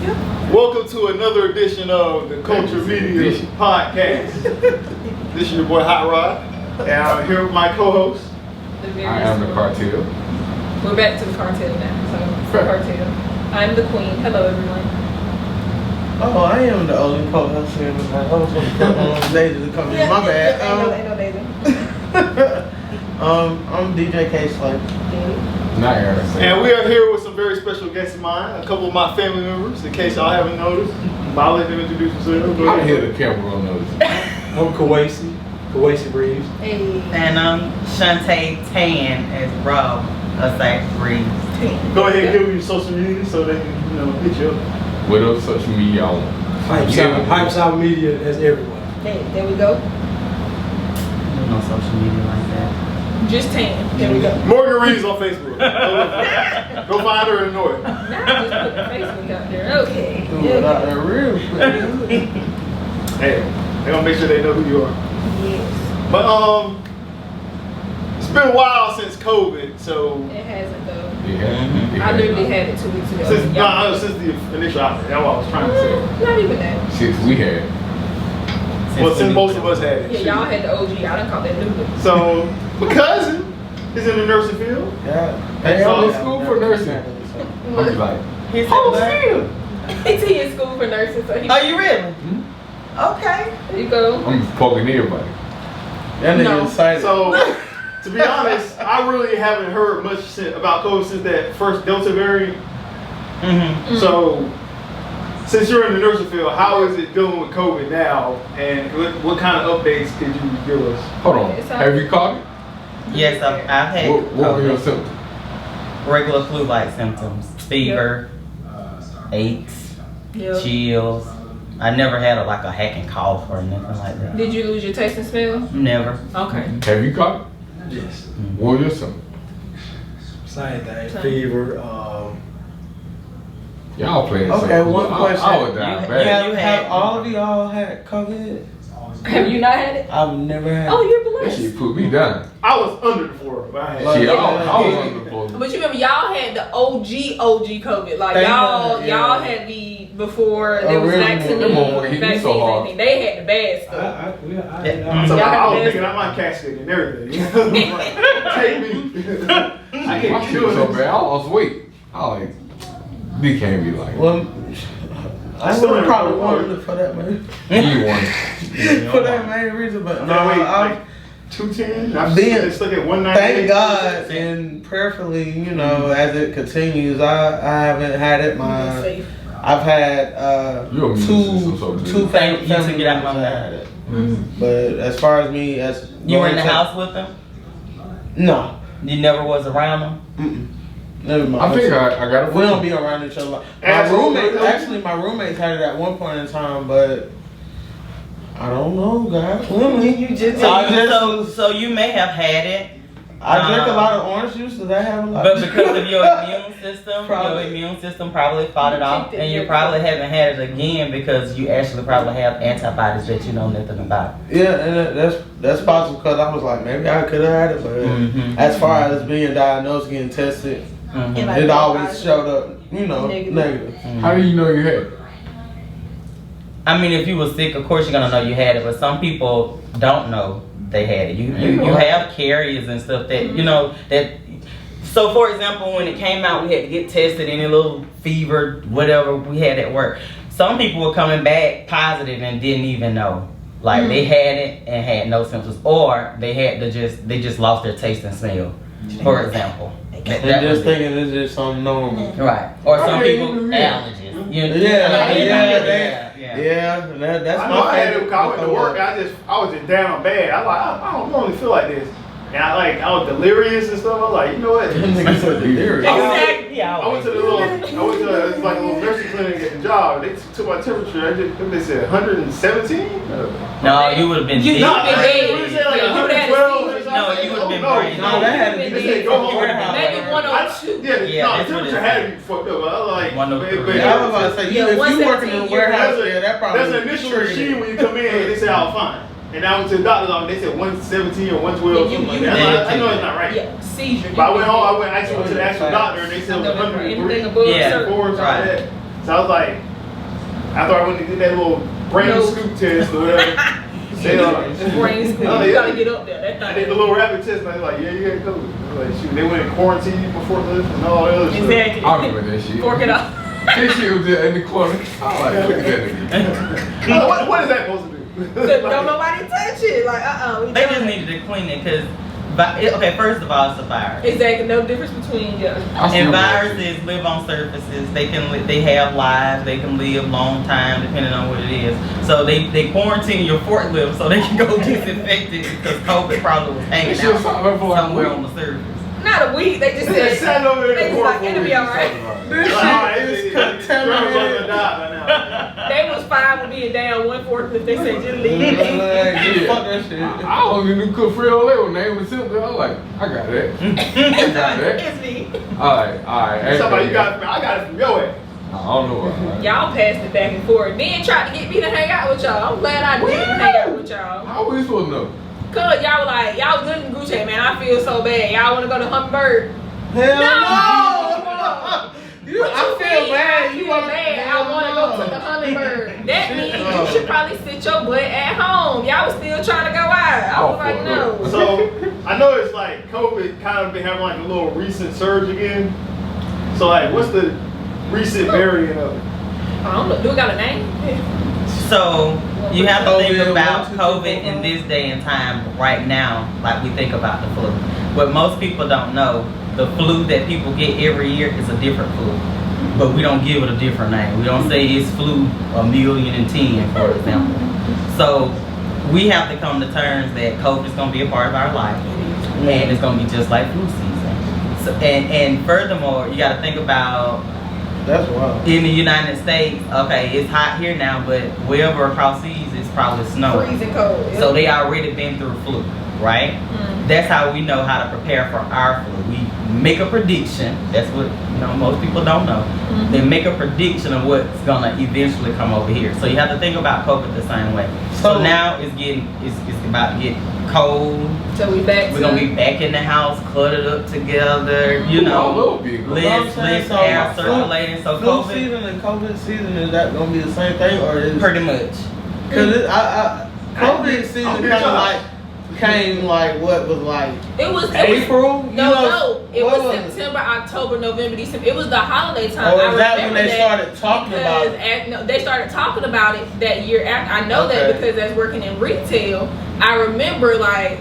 Welcome to another edition of the Culture Media Podcast. This is your boy Hot Rod, and I'm here with my co-host. I am the cartel. We're back to the cartel now. So, the cartel. I'm the queen. Hello, everyone. Oh, I am the only co-host here. I was going to put Daisy to come in. My bad. Ain't no Daisy. I'm DJ K Slay. Not Aaron. And we are here with some very special guests of mine. A couple of my family members, in case y'all haven't noticed. I'll let them introduce themselves. I'm here to camera on notice. I'm Kawasi Breeze. Hey. And I'm Shantae Tan as Rob Aside Breeze. Go ahead and give me your social media so they can, hit you up. What else social media on? Hype South Media as everyone. Hey, there we go. No social media like that. Just Tan. There we go. Morgan Reeves on Facebook. Go find her in North. Now just put the Facebook out there. Okay. Do it out there real quick. Hey, they're gonna make sure they know who you are. Yes. But it's been a while since COVID, so It hasn't though. Mm-hmm. I literally had it 2 weeks ago. since the initial outbreak. That's what I was trying to say. Not even that. Since we had. Well, since most of us had it. Yeah, y'all had the OG. I done called that new. So my cousin is in the nursing field. Yeah. Hey, I'm in so- school for nursing. I'm like, He said, Oh, what? still. He's in school for nursing, so he. Oh, you really? Okay. There you go. I'm poking everybody. That nigga No. excited. So to be honest, I really haven't heard much about COVID since that first Delta variant. Mm-hmm. So since you're in the nursing field, how is it dealing with COVID now, and what kind of updates could you give us? Hold on. It's all- Have you caught it? Yes, I've had What were your symptoms? regular flu-like symptoms. Fever, aches, Yeah. chills. I never had a hacking cough or nothing like that. Did you lose your taste and smell? Never. Okay. Have you caught it? Yes. What were your symptoms? Same thing. Fever. Y'all playing. Okay, one question. I would die bad. You had- Have all of y'all had COVID? Have you not had it? I've never had. Oh, you're That blessed. shit put me down. I was under the floor, but I had Shit, I was Yeah. on the floor. But you remember, y'all had the OG COVID. Like They y'all had- yeah. had the before there was Original. vaccine, Them motherfuckers hit me vaccines so and hard. everything. They had the bad stuff. So Y'all I had was the thinking I might casket and everything. Take me. I my shit was so bad. I lost weight. I was like, they can't be like. Well, I still would ain't probably recorded. wanted it for that main You won. for that main reason, but no, No, wait, I, like 210. I'm Then- stuck at 198. thank God and prayerfully, as it continues, I haven't had it. Safe. I've had Your immune system's so good. two Thank you to family get out my members that mouth. had it. But as far as me, You were in the house with them? No, You never was around them? never mind. I think I got a We don't be around each other. My roommates had it at one point in time, but I don't know, guys. You just So you may have had it, I drink a lot of orange juice. Does that have a lot? but because of your immune system, Probably. your immune system probably fought it You off, kicked it, and you yeah. probably haven't had it again because you actually probably have antibodies that you know nothing about. Yeah, and that's possible because I was like, maybe I could have had it, but Mhm. as far as being diagnosed, getting tested, Mhm. Yeah, like- it always showed up, Negative. negative. How do you know you had it? I mean, if you were sick, of course you're gonna know you had it, but some people don't know they had it. You have carriers and stuff that that. So, for example, when it came out, we had to get tested. Any little fever, whatever we had at work. Some people were coming back positive and didn't even know. Like they had it and had no symptoms, or they just lost their taste and smell. For example, And was just it. thinking it's just something normal. Right, or some Okay, people yeah. allergies. Yeah, that's I my know I had it favorite. because I went to work. I was just down bad. I don't normally feel like this. And I was delirious and stuff. I was like, you know what? Them niggas so delirious. Exactly. I went to it's like a little nursing clinic at the job. They took my temperature. They said 117. No, you would have been You- dead. no, They said like Yeah, you would've had 112. No, you would've been brain No, that had to be. They said go home. maybe 102. Yeah, No, that's what temperature it had is. to be fucked up. I was like, 103. Yeah, I was about to say, Yeah, if you working in a 117, warehouse, There's yeah, that probably. an initial machine when you come in. They say, "Oh, fine." And I went to the doctor's office. They said 117 or 112. Yeah, something like you that. I did. know it's not right. Yeah, seizure. But I went home. I actually went to the actual doctor, and they said it was Anything 103. above Yeah. certain. Or something like that. So I was like, after I went to get that little brain No. scoop test or whatever, they Brain school. Oh, You yeah. gotta get up there. That I did the thing. little rapid test, and they like, yeah, you got COVID. Like, shoot, they went in quarantine before this and all that other shit. Exactly. I remember that shit. Fork it off. This shit was just in the corner. I was like, look at that nigga. What is that supposed to do? Don't nobody touch it. Like, we They just done. needed to clean it because, okay, first of all, it's a virus. Exactly. No difference between I still And watch it. viruses live on surfaces. They have lives. They can live long time depending on what it is. So they quarantine your forklift so they can go disinfect it because COVID probably was hanging This shit out sat there for like a somewhere week. on the surface. Not a week. They just They said. sat over there They in just the like, court it'll be all right. This shit is contaminated. They was fine with being down one forklift. They said just leave Like, it. just fuck that shit. I only knew cook Frio Leo name was simple. I was like, I got that. It's me. Alright. Somebody I got it from your ass. I don't know. Alright. Y'all passed it back and forth. Then tried to get me to hang out with y'all. I'm glad I didn't hang out with y'all. How we supposed to know? Cause y'all were like, y'all was good in the group chat, man. I feel so bad. Y'all wanna go to Hummingbird? Hell No! no! I feel bad. I feel bad. I wanna go to the Hummingbird. That means you should probably sit your butt at home. Y'all was still trying to go out. I was like, no. So I know it's like COVID kind of been having like a little recent surge again. So like, what's the recent variant of it? I don't know. Do we got a name? So you have to think COVID, about 1, 2, 3, COVID 4, in this day and time right now, like we think about the flu. What most people don't know, the flu that people get every year is a different flu. But we don't give it a different name. We don't say it's flu 1,000,010, for example. So we have to come to terms that COVID is going to be a part of our life. And it's going to be just like flu season. So, and furthermore, you got to think about That's wild. in the United States, okay, it's hot here now, but wherever across seas, it's probably snowing. Freezing cold. Yep. So they already been through flu, right? Mm. That's how we know how to prepare for our flu. We make a prediction. That's what most people don't know. Mm-hmm. They make a prediction of what's gonna eventually come over here. So you have to think about COVID the same way. So now it's about to get cold. So we back We're to gonna be back in the house, cluttered up together. You know, less air circulating. So flu COVID, season and COVID season, is that gonna be the same thing or is pretty much. Cause COVID season kind of like came like what was like April? No, it what was it? September, October, November, December. It was the holiday time. Or is that when remember they started talking about it? No, they started talking about it that year after. I know that Okay. because as working in retail, I remember like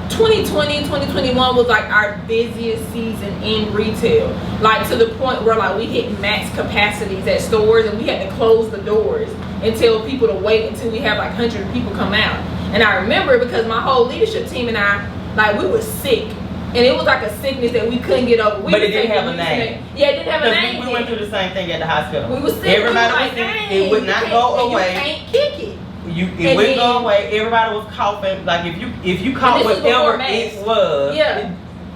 2020, 2021 was like our busiest season in retail. Like to the point where like we hit max capacities at stores and we had to close the doors and tell people to wait until we have like 100 people come out. And I remember because my whole leadership team and I, like we were sick. And it was like a sickness that we couldn't get over. But it didn't have a name. Yeah, it didn't have a Because name. we went through the same thing at the hospital. We was sick. Everybody we was sick. It would not go away. You can't kick it. It wouldn't go away. Everybody was coughing. Like if you caught this was before whatever masks. it was, Yeah.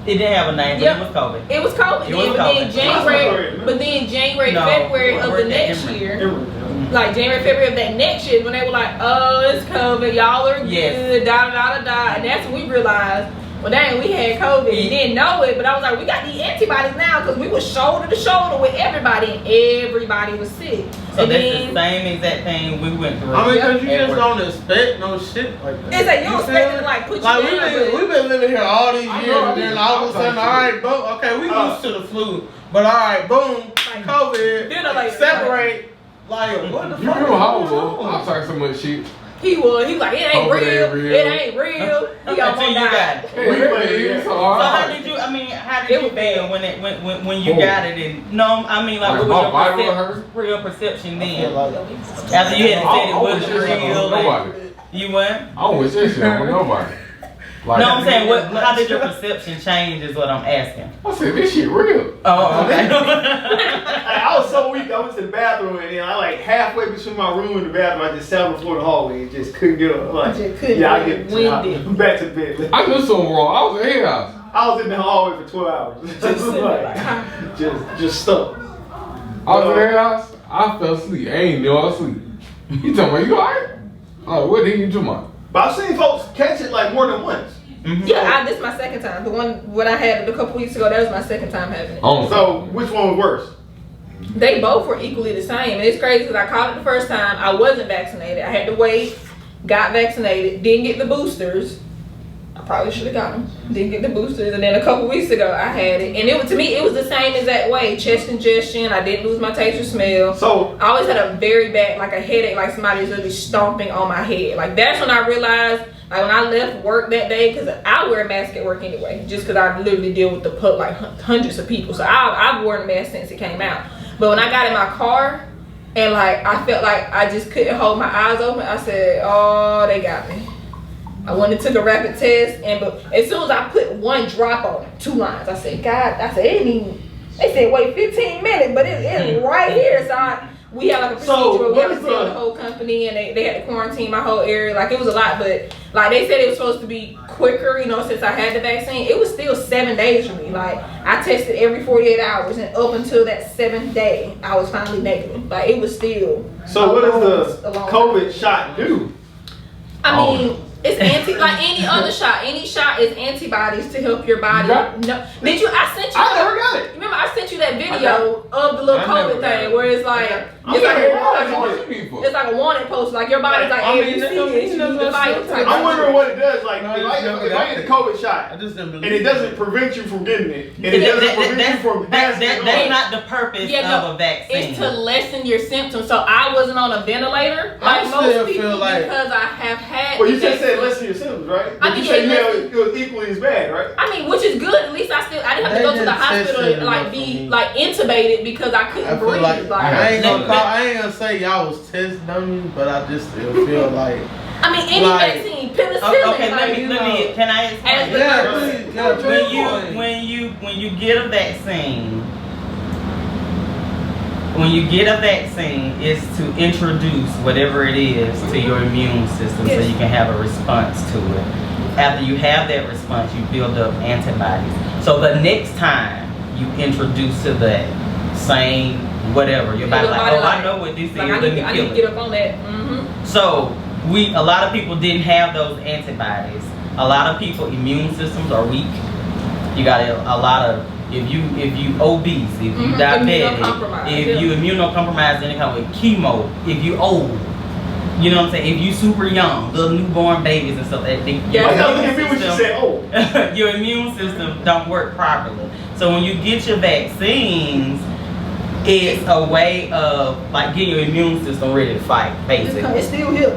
it didn't have a name, but Yep. it was COVID. It was COVID. It was But COVID. then January, No, February we of the worked at next Emory. year. Like January, February of that next year, when they were like, "Oh, it's COVID, y'all are Yes. good, da da da da da," and that's when we realized, well, dang, we had COVID. We didn't know it, but I was like, we got these antibodies now because we were shoulder to shoulder with everybody, and everybody was sick. So and that's then, the same exact thing we went through. I mean, cause you at just work. don't expect no shit like that. it's like you don't see expect what it to like put you Like down. we've been living here all these I years, know, and then all of a sudden, all right, boom, okay, we used to the flu, but all right, boom, COVID, Ventilator. separate. Like what the You fuck? remember how I is was? going I on? was talking so much shit. He was like, it ain't COVID real. ain't real. It ain't real. He Until almost you got died. it. Hey, it's So alright. how did you? I mean, how It did you was feel bad. when you Oh. got it? And no, I mean like Like, what my was vital your hurt? real perception I feel then? like- After you had said it I wasn't wish that shit real, on like, nobody. you went. I don't wish that shit on nobody. Like, No, I'm saying how did your perception change? Is what I'm asking. I said this shit real. Oh, okay. I was so weak. I went to the bathroom and then I like halfway between my room and the bathroom, I just sat on the floor of the hallway and just couldn't get up. Like, Just couldn't yeah, I get get winded. back to bed. I knew something wrong. I was in the house. I was in the hallway for 12 hours. just stuck. I was in the house. I fell asleep. I ain't know I was asleep. You talking about you alright? Oh, what did you do, man? But I've seen folks catch it like more than once. Yeah, this is my second time. The one what I had a couple weeks ago, that was my second time having it. Oh, So which one was worse? They both were equally the same. And it's crazy because I caught it the first time. I wasn't vaccinated. I had to wait, got vaccinated, didn't get the boosters. I probably should have got them. Didn't get the boosters. And then a couple weeks ago, I had it. And it was, to me, it was the same exact way. Chest congestion. I didn't lose my taste or smell. So I always had a very bad, like a headache, like somebody's literally stomping on my head. Like that's when I realized, like when I left work that day, because I wear a mask at work anyway, just because I literally deal with like hundreds of people. So I've worn a mask since it came out. But when I got in my car and like I felt like I just couldn't hold my eyes open, I said, oh, they got me. I went and took a rapid test, and but as soon as I put one drop on it, 2 lines, I said, God, I said, it ain't even, they said wait 15 minutes, but it's right here. So we had like a procedure where we had to tell the whole company, and they had to quarantine my whole area. Like it was a lot, but like they said it was supposed to be quicker, you know, since I had the vaccine. It was still 7 days for me. Like I tested every 48 hours, and up until that 7th day, I was finally negative. Like it was still. So what does the COVID shot do? I mean, it's like any other shot. Any shot is antibodies to help your body. No, did you? I sent you. I never got it. Remember, I sent you that video of the little COVID thing where it's like it's like a warning post. Like your body's like, hey, you see this, you need to fight. I'm wondering what it does. Like if I get the COVID shot, I just didn't believe and it doesn't prevent you from getting it, and it doesn't prevent you from passing it on. That's not the purpose of a vaccine. It's to lessen your symptoms. So I wasn't on a ventilator like most people because I have had. Well, you just said lessen your symptoms, right? But you said it was equally as bad, right? I mean, which is good. At least I didn't have to go to the hospital and like be like intubated because I couldn't breathe. Like, I ain't gonna say y'all was test dummies, but I just still feel like. I mean, any vaccine, penicillin. Okay, let me. Can I explain? When you get a vaccine. When you get a vaccine, it's to introduce whatever it is to your immune system so you can have a response to it. After you have that response, you build up antibodies. So the next time you introduce to that same whatever, your body like, oh, I know what this is. I need to get up on that. Mm-hmm. So a lot of people didn't have those antibodies. A lot of people immune systems are weak. You got a lot of if you obese, if you diabetic, if you immunocompromised any kind of chemo, if you old, you know what I'm saying? If you super young, little newborn babies and stuff, your immune system don't work properly. So when you get your vaccines, it's a way of like getting your immune system ready to fight, basically. It's still here.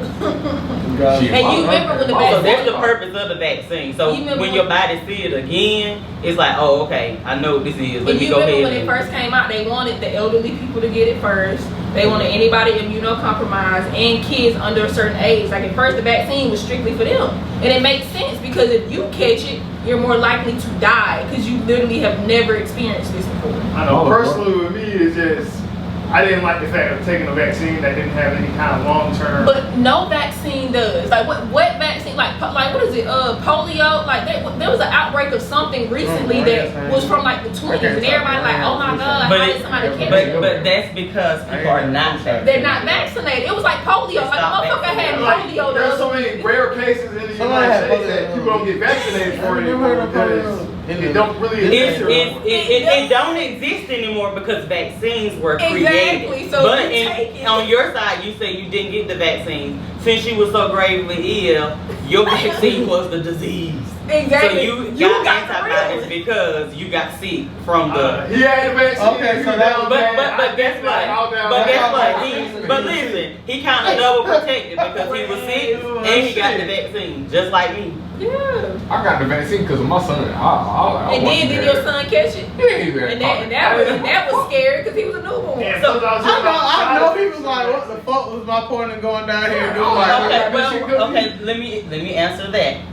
And you remember when the vaccine? So that's the purpose of the vaccine. So when your body see it again, it's like, oh, okay, I know what this is. Let me go ahead. When it first came out, they wanted the elderly people to get it first. They wanted anybody immunocompromised and kids under a certain age. Like at first, the vaccine was strictly for them, and it makes sense because if you catch it, you're more likely to die because you literally have never experienced this before. I know personally with me, it's just I didn't like the fact of taking a vaccine that didn't have any kind of long term. But no vaccine does. Like what vaccine? Like what is it? Polio. Like there was an outbreak of something recently that was from like the 20s, and everybody like, oh my god, how did somebody catch it? But that's because people are not vaccinated. They're not vaccinated. It was like polio. Like a motherfucker had polio. There's so many rare cases in the United States that people don't get vaccinated for anymore because it don't really exist. It don't exist anymore because vaccines were created. Exactly. So but on your side, you say you didn't get the vaccine. Since you were so gravely ill, your vaccine was the disease. Exactly. So you got antibodies because you got sick from the. He had the vaccine. Okay, so that. But guess what? But listen, he kind of double protected because he was sick and he got the vaccine, just like me. Yeah. I got the vaccine because of my son. And then did your son catch it? Yeah, and that was scary because he was a newborn. Yeah, so I know he was like, what the fuck was my point in going down here and doing okay, let me answer that.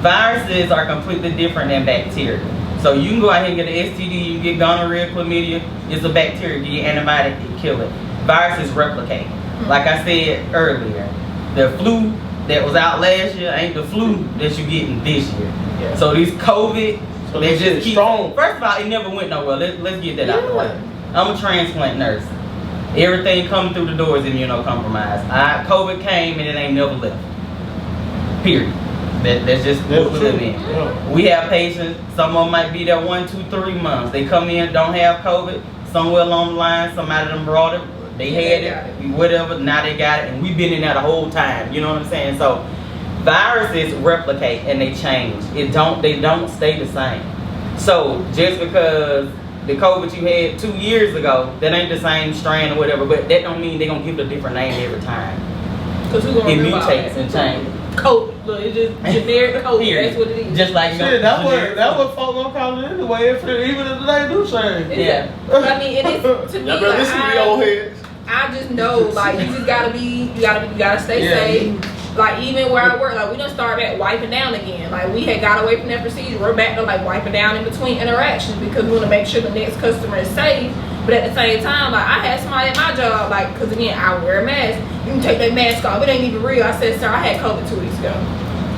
Viruses are completely different than bacteria. So you can go out here and get an STD, you can get gonorrhea, chlamydia. It's a bacteria, get your antibiotic, it kill it. Viruses replicate. Like I said earlier, the flu that was out last year ain't the flu that you getting this year. Yeah. So these COVID, they just keep strong. First of all, it never went nowhere. Let's get that out the way. I'm a transplant nurse. Everything coming through the door is immunocompromised. COVID came and it ain't never left. Period. That's just what we live in. Yeah. We have patients, some of them might be there 1, 2, 3 months. They come in, don't have COVID, somewhere along the line, somebody done brought it. They had it, whatever. Now they got it, and we've been in there the whole time. You know what I'm saying? So viruses replicate and they change. They don't stay the same. So just because the COVID you had 2 years ago, that ain't the same strain or whatever, but that don't mean they're gonna give it a different name every time. Because we're gonna It mutates and changes. COVID. Look, it's just generic COVID. That's what it is. Just like Shit, that's what folks gonna call it anyway. Even if they do change. Yeah. But I mean, it is to me. Y'all better listen to the old heads. I just know, like, you just gotta stay safe. Like, even where I work, like, we done start back wiping down again. Like, we had got away from that procedure. We're back to, like, wiping down in between interactions because we want to make sure the next customer is safe. But at the same time, like, I had somebody at my job, like, because, again, I wear a mask. You can take that mask off. It ain't even real. I said, sir, I had COVID 2 weeks ago.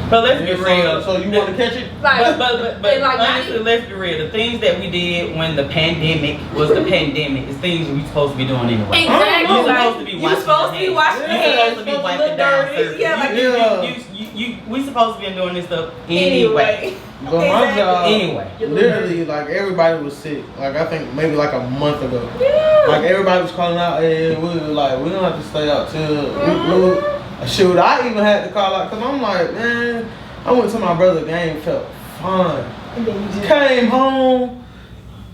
But let's be real. So you want to catch it? Like, But like, honestly, let's be real. The things that we did when the pandemic was the pandemic is things we supposed to be doing anyway. Exactly. You're Like, supposed to be you washing supposed to be washing your hands. You're supposed to be wiping down surfaces. Yeah, like, We supposed to be doing this stuff anyway. But my job, Anyway. literally, like, everybody was sick. Like, I think maybe like a month ago. Yeah. Like, everybody was calling out, and we were like, we don't have to stay out till shoot, I even had to call out, because I'm like, man, I went to my brother's game, felt fine. And then you just Came home,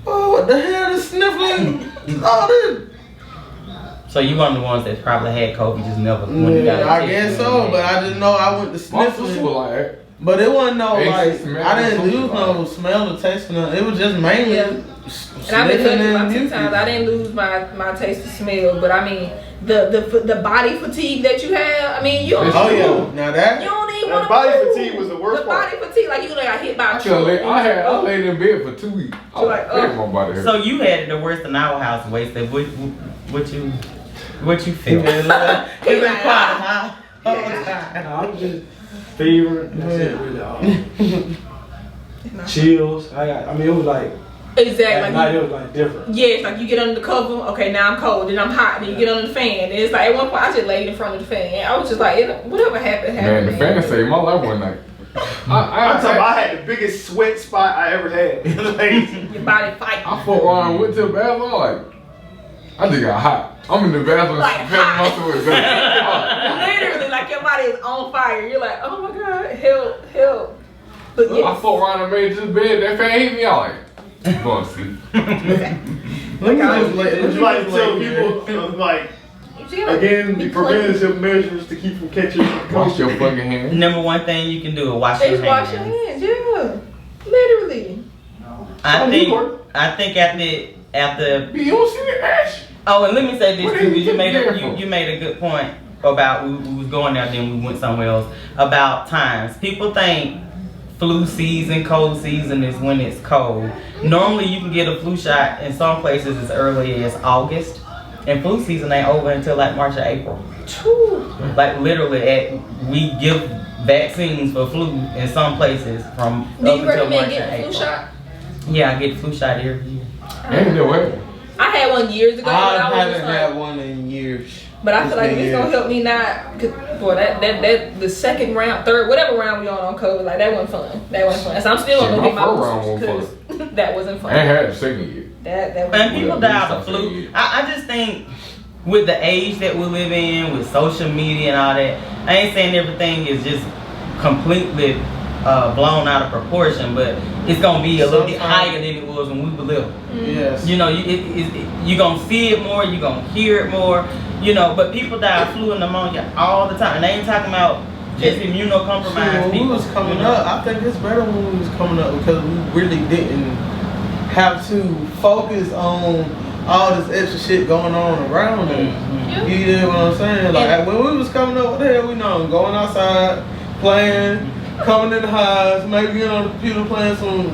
oh, what the hell, this sniffling, all this. So you one of the ones that probably had COVID, just never. When you got Yeah, I guess so, but I just know I went to My sister sniffling. was like, But it wasn't no, Taste, like, smell, I didn't something lose no like smell or taste or nothing. It was just mainly Yeah. And I've been sniffing lucky about and 2 mucus. times. I didn't lose my taste or smell, but I mean the body fatigue that you have. I mean you don't. Oh yeah, now that. You don't even That want to body move. fatigue was the worst The part. body fatigue, like you got hit by a I truck. laid in bed for 2 weeks. I So was like, like, my body hurt. So you had it the worst in our house, wasted. What you feel? He been quiet, huh? I'm just fever. That's it, really. Chills. I mean, it was like Exactly. at Like night. It was like different. yeah, it's like you get under the cover. Okay, now I'm cold. Then I'm hot. Then you get under the fan. And it's like at one point I just laid in front of the fan. I was just like, whatever happened. Man, the fan saved my life one night. I'm talking about I had the biggest sweat spot I ever had. Like, Your body fighting. I fucked around, went to the bathroom, like, I just got hot. I'm in the bathroom, Like hot. my sweat. Literally, like your body is on fire. You're like, oh my god, help. But I yes. fucked around and made it to the bed, that fan hit me, I like, go and sleep. Let me just let would you like to tell people, like, again, the preventative measures to keep from catching Wash your fucking hands. Number one thing you can do is wash your Just wash your hands. hands, yeah. Literally. I think after You don't see the ash. oh, and let me say this What too, did you because take there for? you made a good point about we was going there, then we went somewhere else. About times. People think flu season, cold season is when it's cold. Normally you can get a flu shot in some places as early as August. And flu season ain't over until like March or April. Like literally we give vaccines for flu in some places from Do up you until recommend March or getting a April. flu shot? Yeah, I get flu shot every year. Ain't no way. I had one years ago. I and I was haven't just had like, one in years. but I feel like it's gonna years. help me not. Boy, that the second round, third, whatever round we on COVID, like that wasn't fun. That wasn't fun. So I'm still gonna Shit, go get my my first round boosters because that wasn't I ain't fun. Uh, had the second yet. That And people Yeah, die of the that's flu. something. I just think with the age that we live in, with social media and all that, I ain't saying everything is just completely blown out of proportion, but it's gonna be a little bit Sometimes- higher than it was when we were little. Yes. You know, you gonna see it more, you gonna hear it more, you know. But people die of flu and pneumonia all the time, and they ain't talking about just immunocompromised When we people. was coming you know? up, I think it's better when we was coming up because we really didn't have to focus on all this extra shit going on around us. Mhm. You get what I'm saying? Like when we was coming up, what the hell we know? Going outside, playing, coming in the house, maybe getting on the computer playing some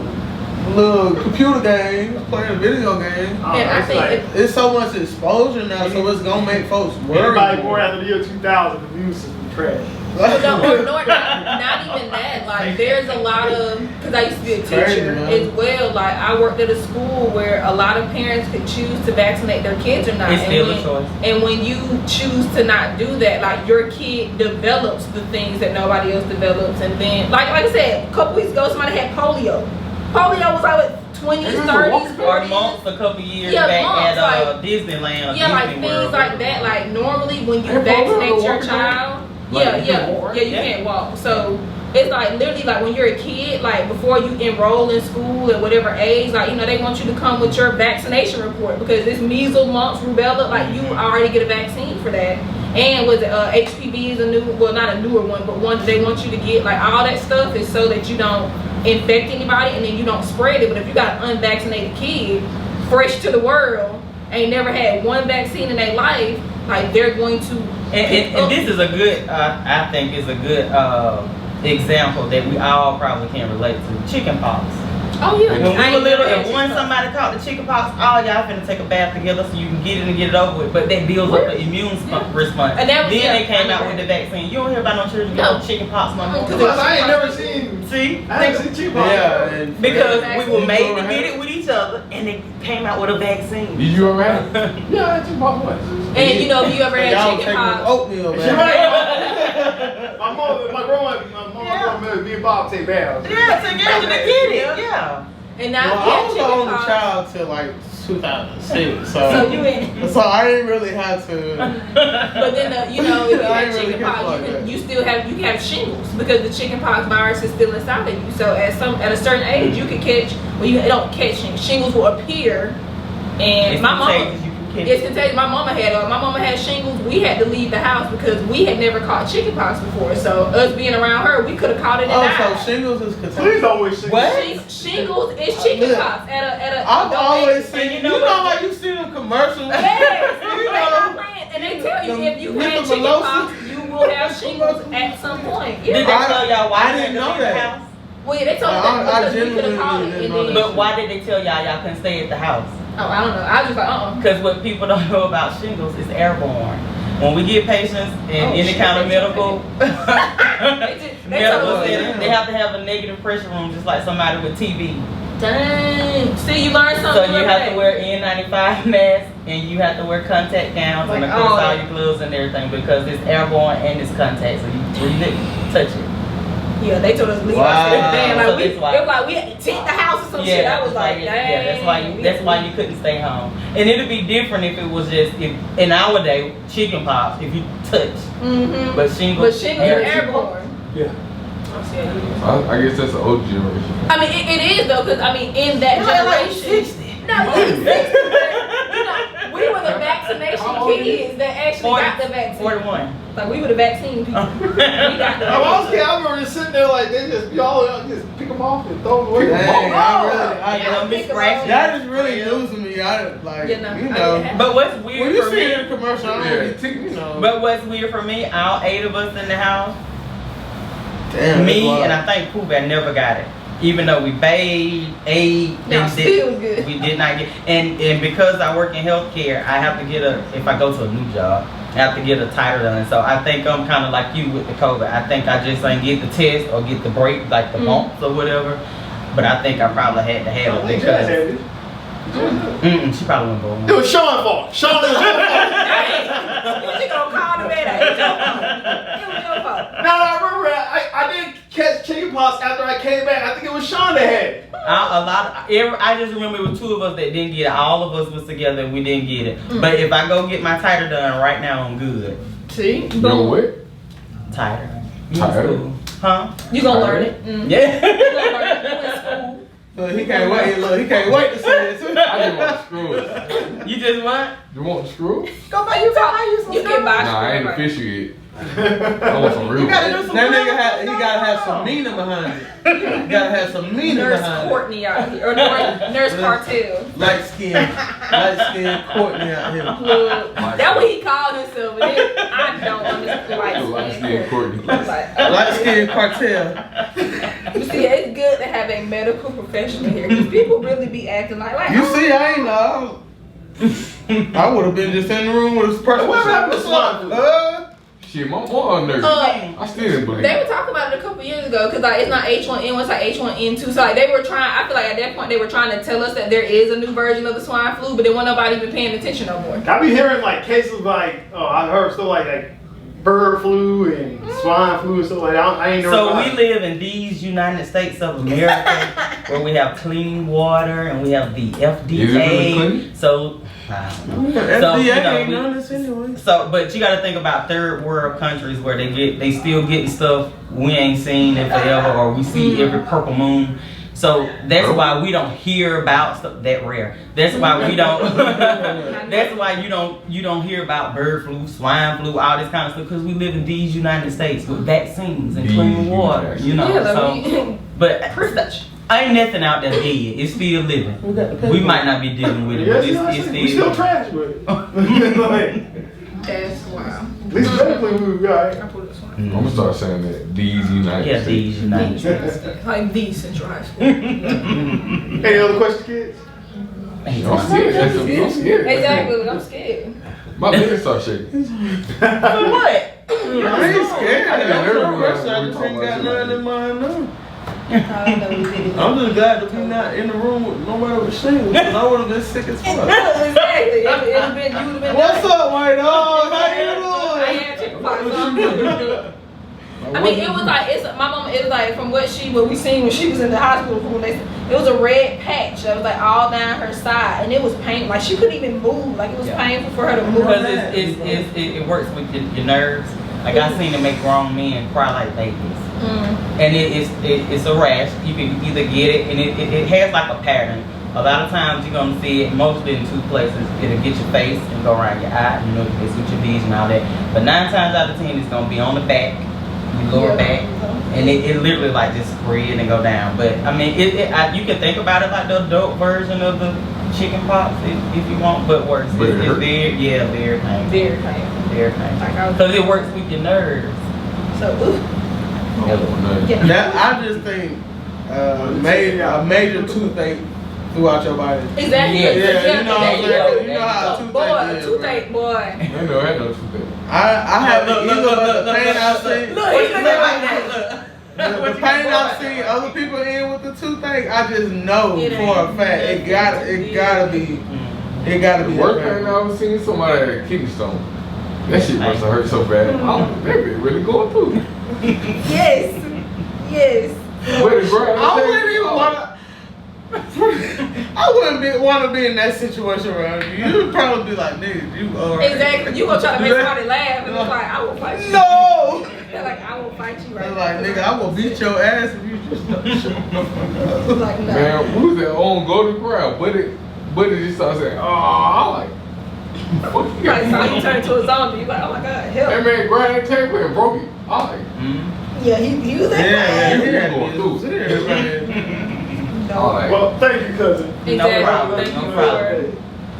little computer games, playing a video game. And I think It's so much exposure now, so it's gonna make folks worry. Everybody born after the year 2000, the immune system trash. Well, no, or not even that. Like, there's a lot of, because I used to be a Crazy, teacher man. as well. Like, I worked at a school where a lot of parents could choose to vaccinate their kids or not. It's still a when, choice. And when you choose to not do that, like, your kid develops the things that nobody else develops. And then, like I said, a couple weeks ago, somebody had polio. Polio was like what, 20s, 30s, 40s. Or months a couple years Yeah, back months, at Disneyland. Yeah, like Disney things World. like that. Like normally when you Hey, vaccinate Polio your walking child, Like, yeah, you yeah, can't walk, yeah, you right? can't walk. So it's like literally like when you're a kid, like before you enroll in school at whatever age, like they want you to come with your vaccination report because it's measles, mumps, rubella. Like you already get a vaccine for that. And was it HPV is a new, well not a newer one, but one that they want you to get. Like all that stuff is so that you don't infect anybody and then you don't spread it. But if you got an unvaccinated kid, fresh to the world, ain't never had one vaccine in their life, like they're going to. And this is a good, I think, is a good example that we all probably can relate to. Chicken pox. Oh yeah. When we I were ain't little, never if had one chickenpox. somebody caught the chicken pox, all y'all finna take a bath together so you can get it and get it over with. But that builds up the immune response. And that was- then they came I out with know the vaccine. You don't hear about no children No. getting chicken pox no more. Because I ain't never seen. See? I ain't seen chickenpox. Yeah, and Because we were You made go to ahead. get it with each other, and they came out with a vaccine. Did you ever have it? Yeah, I just bought one. And if you ever had y'all chicken taking pox, oatmeal, She man. right. My grandma made me and Bob take baths. Yeah, together to get it. Yeah. and now Well, if you I had was the chicken only pox, child till like 2006, so you had. so I didn't really have to. But then if you I had ain't really chicken care pox, like that. you still have shingles because the chicken pox virus is still inside of you. So at a certain age, you can catch. Well, you don't catch shingles. Shingles will appear, and It's my mama. contagious, you can catch It's it. contagious. My mama had shingles. We had to leave the house because we had never caught chicken pox before. So us being around her, we could have caught it and Oh, died. so shingles is Please contagious. don't wish shit. What? Shingles is chicken Look, pox at a. I've adult always age. seen. you You know know what? how you see them commercials? Yes, You they not know, playing, and they tell you the if you had chicken methalosis. pox, you will have shingles at some point. Did they Yeah. tell y'all why I you didn't had to know leave the that. house? Well, yeah, they told me I that because we could have genuinely caught it, didn't and know then. that. But why did they tell y'all couldn't stay at the house? Oh, I don't know. I was just like, Because what people don't know about shingles is airborne. When we get patients in Oh, any shit, kind of they medical they medical told us setting, they have to have a negative pressure room just like somebody with TB. Dang. See, you learned So something. you every have to day. wear N95 masks and you have to wear contact gowns and Like, of course oh. all your gloves and everything because it's airborne and it's contact. So you breathe it, touch it. Yeah, they told us leave Wow. us there. Damn, So like that's why- it was like we had to tint the house or some shit. I was like, dang. yeah, that's why you couldn't stay home. And it'd be different if it was just if in our day chicken pox if you touch, Mm-hmm. but shingles. But shingles are airborne. Yeah. I guess that's an old generation. I mean, it is though, because I mean, in that generation. No, we were the vaccination kids that actually got the vaccine. 41. Like we were the vaccine people. We got the I was vaccine. kid, I remember just sitting there like they just y'all just pick them off and throw them away. Dang, Yeah, I don't be think scratching. that is really losing me. I like, You know, you I know. didn't But what's When weird you for see it in me? a commercial, I Yeah. don't get you know. But what's weird for me? All 8 of us in the house. Damn, Me that's and wild. I think Pooh Bear never got it. Even though we bathed, ate, No, and still good. we did not get. And because I work in healthcare, I have to get if I go to a new job, I have to get a titer done. So I think I'm kind of like you with the COVID. I think I just ain't get the test or get the break, like the bumps or whatever. But I think I probably had to have it because she probably went It born. was Sean's fault. Sean was You gonna call the man? It was your fault. It was your fault. No, I remember I did catch chickenpox after I came back. I think it was Sean that had it. I just remember it was 2 of us that didn't get it. All of us was together and we didn't get it. But if I go get my titer done right now, I'm good. See, You know what? Titer. Titer? Huh? You gonna learn it. Mm. Yeah. You gonna learn it. You in school. Look, he can't wait. Look, he can't wait to say this. I just want screws. You just what? You want screws? Go back. You get by. Nah, I ain't official yet. I want some real. You gotta do some. That nigga he gotta have some meaning behind it. You gotta have some meaning Nurse behind it. Courtney out here, or Nurse Cartel. Light skin Courtney out here. Look, that's what he called himself. But then I don't understand. Light skin Courtney. Like, Light skin cartel. you see, it's good to have a medical professional here because people really be acting like You see, I ain't know. I would have been just in the room with this person. What happened to swine flu? Shit, my mom nurse. I still didn't believe They it. were talking about it a couple years ago because like it's not H1N1, it's like H1N2. So like they were trying. I feel like at that point they were trying to tell us that there is a new version of the swine flu, but then wasn't nobody even paying attention no more. I be hearing like cases like I heard stuff like bird flu and swine flu and stuff like that. I ain't never. So tried we live in these United States of America where we have clean water and we have the Is it really FDA. clean? So, I don't know. FDA So, you ain't know, done this anyway. So, but you got to think about third world countries where they still getting stuff we ain't seen in forever, or we see every purple moon. So that's why we don't hear about stuff that rare. That's why we don't. That's why you don't hear about bird flu, swine flu, all this kind of stuff, because we live in these United States with vaccines and clean water. You know, Yeah, so like but ain't nothing out there dead. It's still living. We might not be dealing with it, Yes, but it's we still trash, but like, That's wow. at least medically we got. I put this one. I'm gonna start saying that. These United Yeah, States. these United States. Like the Central High School. Any other questions, kids? I'm scared. I'm scared. Exactly, but I'm scared. My business start shaking. For what? I ain't scared. I got That's the everywhere. question. I just ain't got nothing in mind now. I know we did it. I'm just glad that we not in the room with nobody with shingles, because I would have been sick as fuck. Exactly. It would've been, you would have been. What's up, white dog? How I you had chickenpox. So I'm good. I mean, it was like my mom. It was like from what we seen when she was in the hospital. From when it was a red patch that was like all down her side, and it was painful. Like she couldn't even move. Like it was painful for her to move. Because it works with your nerves. Like I seen it make grown men cry like babies. And it's a rash. You can either get it, and it has like a pattern. A lot of times you're gonna see it mostly in two places. It'll get your face and go around your eye, you know, it's with your beads and all that. But 9 times out of 10, it's gonna be on the back, your lower back, and it literally like just spread and go down. But I mean, you can think about it like the adult version of the chicken pox if you want, but worse. But it It's hurt. very painful. Very painful. Very painful. Like I was. Because it works with your nerves. So I don't want nothing. yeah. That I just think a major toothache throughout your body. Exactly. Yeah, you know what I'm saying? You know how a Boy, toothache is. toothache, boy. I know, I know too bad. I have Look, either look, the pain I've seen. Look, he's looking like that. The pain I've seen other people in with the toothache, I just know It for a ain't fact it gotta be The worst thing I ever seen somebody had a kidney stone. That shit must have hurt so bad. Oh, they been really going through. Yes. Yes. But the girl, I wouldn't even wanna. I wouldn't want to be in that situation around you. You'd probably be like, nigga, you alright. Exactly. You gonna try to make somebody laugh and it's like, I will fight you. No! They're like, I will fight you right They're now. like, nigga, I will beat your ass if you just don't shut the fuck up. Like, no. Man, we was at on golden crowd, but it just started saying, oh, I'm like, what you got? Like, so you turn into a zombie. You're like, oh my God, help. That man grabbed that table and broke it. I'm like, Yeah, he was Yeah, yeah, You yeah. going through. Serious, man. I'm No. like, Well, thank you, cousin. Exactly. problem, Thank no you problem. for.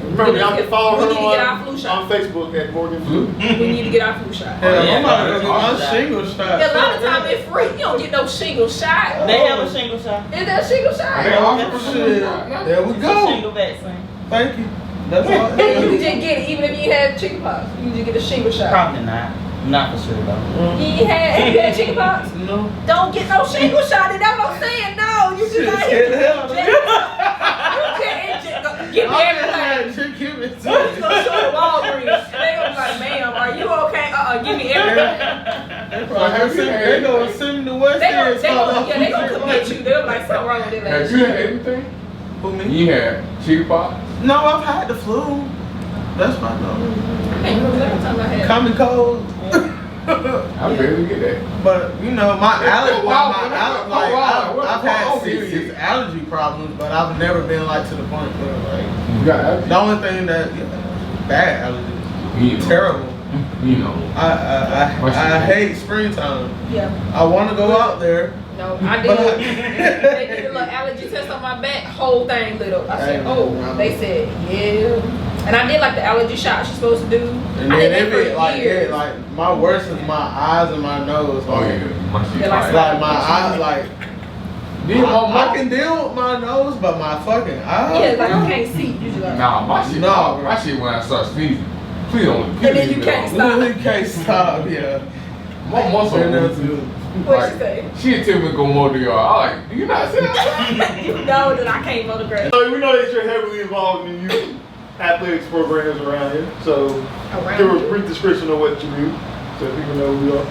Remember, y'all can follow We her need to get our flu shot. on Facebook at Morgan Flu. We need to get our flu shot. Hell, Yeah, I'm about to no, go get my shot. shingle shot. Yeah, a lot of times it's free. You don't get no shingle shot. They have a shingle shot. Is there a shingle shot? they offer That's Shit. There we It's a go. shingle vaccine. Thank you. That's all. And you can just get it even if you had chickenpox. You can just get a shingle shot. Probably not. Not for sure though. You had chickenpox? No. Don't get no shingle shot. That's what I'm saying. No, you just not Scared the hell out of me. Give me everything. Chick, give it You just gonna show the Walgreens. And they gonna be like, ma'am, are you okay? Give me everything. They gonna send me to West End. They gonna commit you. They'll be like, something wrong with have that. you had anything? Who, me? You had chickenpox? No, I've had the flu. That's my dog. I can't remember the last time I had it. Common cold. I barely get that. But you know, my allergy, What I've the had fuck? serious allergy problems, but I've never been like to the point where like You got the only thing that bad allergies, terrible. You know. I hate springtime. Yeah. I want to go out there. No, I did. They did a little allergy test on my back. Whole thing lit up. I said, oh. They said, yeah. And I did like the allergy shot she's supposed to do. And I then did it that be for like, years. like my worst is my eyes and my nose. Oh yeah. My shit Yeah, like- Like my eyes, like Then my I mom. can deal with my nose, but my fucking eyes. Yeah, like I can't see. You just like, Nah, my shit. No, My shit when I start sneezing. Please don't. And then you can't stop. You can't stop, yeah. My muscle. what she say? She'd tell me to go mow the yard. I'm like, do you not see that? No, that I can't photograph. So we know that you're heavily involved in youth athletics programs around here. So give a Around. brief description of what you do. So people know who you are.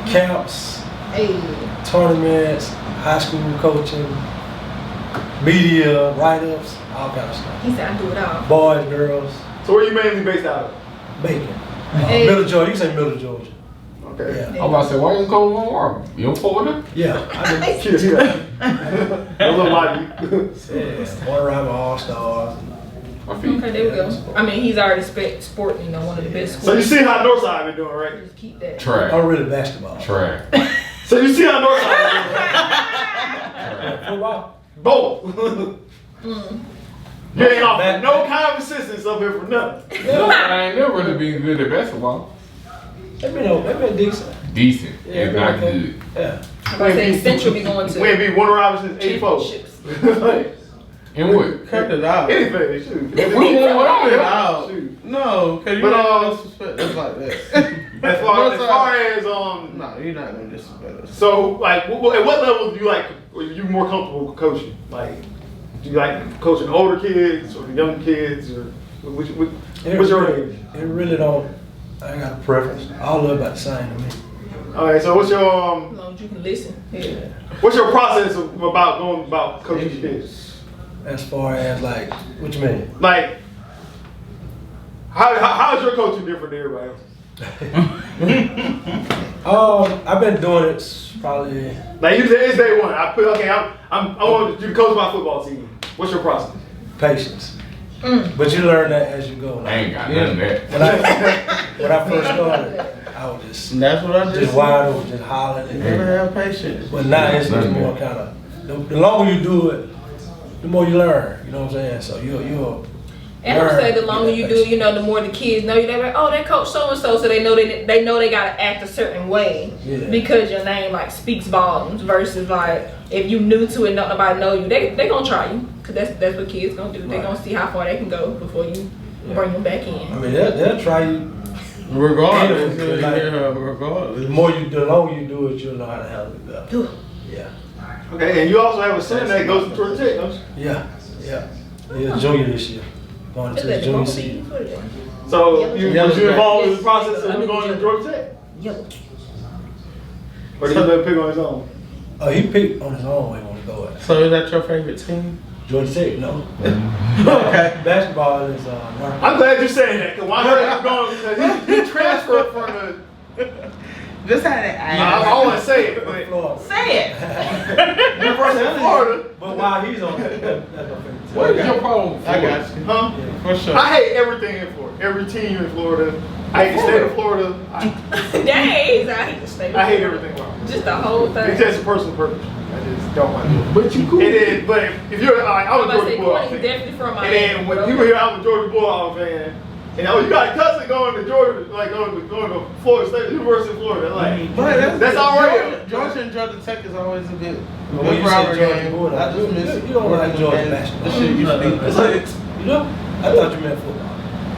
Do camps, Hey. tournaments, high school coaching, media, write-ups, all kind of stuff. He said I do it all. Boys, girls, So where you mainly based out of? Macon. Hey. Middle Georgia, you can say Middle Georgia. Okay. Yeah. I'm about to say, why you call him Marvin? You in Florida? Yeah. I Yeah. A little lively. yeah. One around All-Stars. I feel Okay, there we go. I mean, he's already sporting, one of the best So you schools. see how Northside been doing, right? Just keep that. trash. I'm really basketball. Trash. So you see how Northside been doing. Football? Both. Mm. You ain't offered no kind of assistance up here for nothing. I ain't never really been good at basketball. They've been decent. Decent. Yeah, It's not okay. good. Yeah. I'm about to say Central be going to We ain't beat Warner Robinson's 84. championships. Like, And what? Cut it out. anything, shoot. We won one Cut it out. out. Shoot. No, cause you But, not gonna disrespect us like that. As far as No, you're not gonna disrespect us. so like, at what level do you like? Are you more comfortable coaching? Like, do you like coaching older kids or the young kids, or what's your age? It really don't. I ain't got a preference. All of it about the same to me. Okay, so what's your As long as you can listen. Yeah. what's your process about going about coaching kids? As far as like, what you mean? Like, how is your coaching different than everybody else? I've been doing it probably. Like you said, it's day one. I want you to coach my football team. What's your process? Patience. But you learn that as you go. I ain't got none of that. When I first started, I was just And that's what I just just wide open, just hollering. You gotta And, have patience. but now it's just more kind of. The longer you do it, the more you learn. You know what I'm saying? So you'll. And I would say the longer you do it, the more the kids know you. They're like, oh, that coach so and so, so they know they gotta act a certain way Yeah. because your name like speaks volumes. Versus like if you new to it, and don't nobody know you, they gonna try you because that's what kids gonna do. They gonna see how far they can go before you bring them back I in. mean, they'll try you. Regardless, Like- regardless. The longer you do it, you'll know how to handle it better. Yeah. Okay, and you also have a son that goes to Georgia Tech, don't you? Yeah. Yeah, junior this year. Going to the junior season. So was you involved in the Yes. process of him going to Georgia Tech, Yellow. or did he let him pick on his own? Oh, he picked on his own where he want to go at. So is that your favorite team? Georgia Tech, no. Okay. Basketball is I'm glad you're saying that because I heard him going because he transferred from the. Just had it. I don't want to say it, but Florida. Say it. University of Florida. But while he's on that's my favorite team. What is your problem with I Florida? got you. Huh? Yeah. For sure. I hate everything in Florida. Every team in Florida. I hate the state of Florida. Days, I hate to stay. I hate everything about it. Just the whole thing. It's just a personal purpose. I just don't like it. But you cool. It is, but if you're like, I was a I'm about to Georgia say, Bulldog Courtney's fan. definitely from And then Miami. when people hear I'm a Georgia Bulldog fan, and oh, you got a cousin going to Georgia, like going to Florida State, University of Florida, like But that's all right. Georgia and Georgia Tech is always a good When you say rivalry Georgia game. Bulldog, I just miss you don't like Georgia basketball. This shit used to be. You know? I thought you meant football.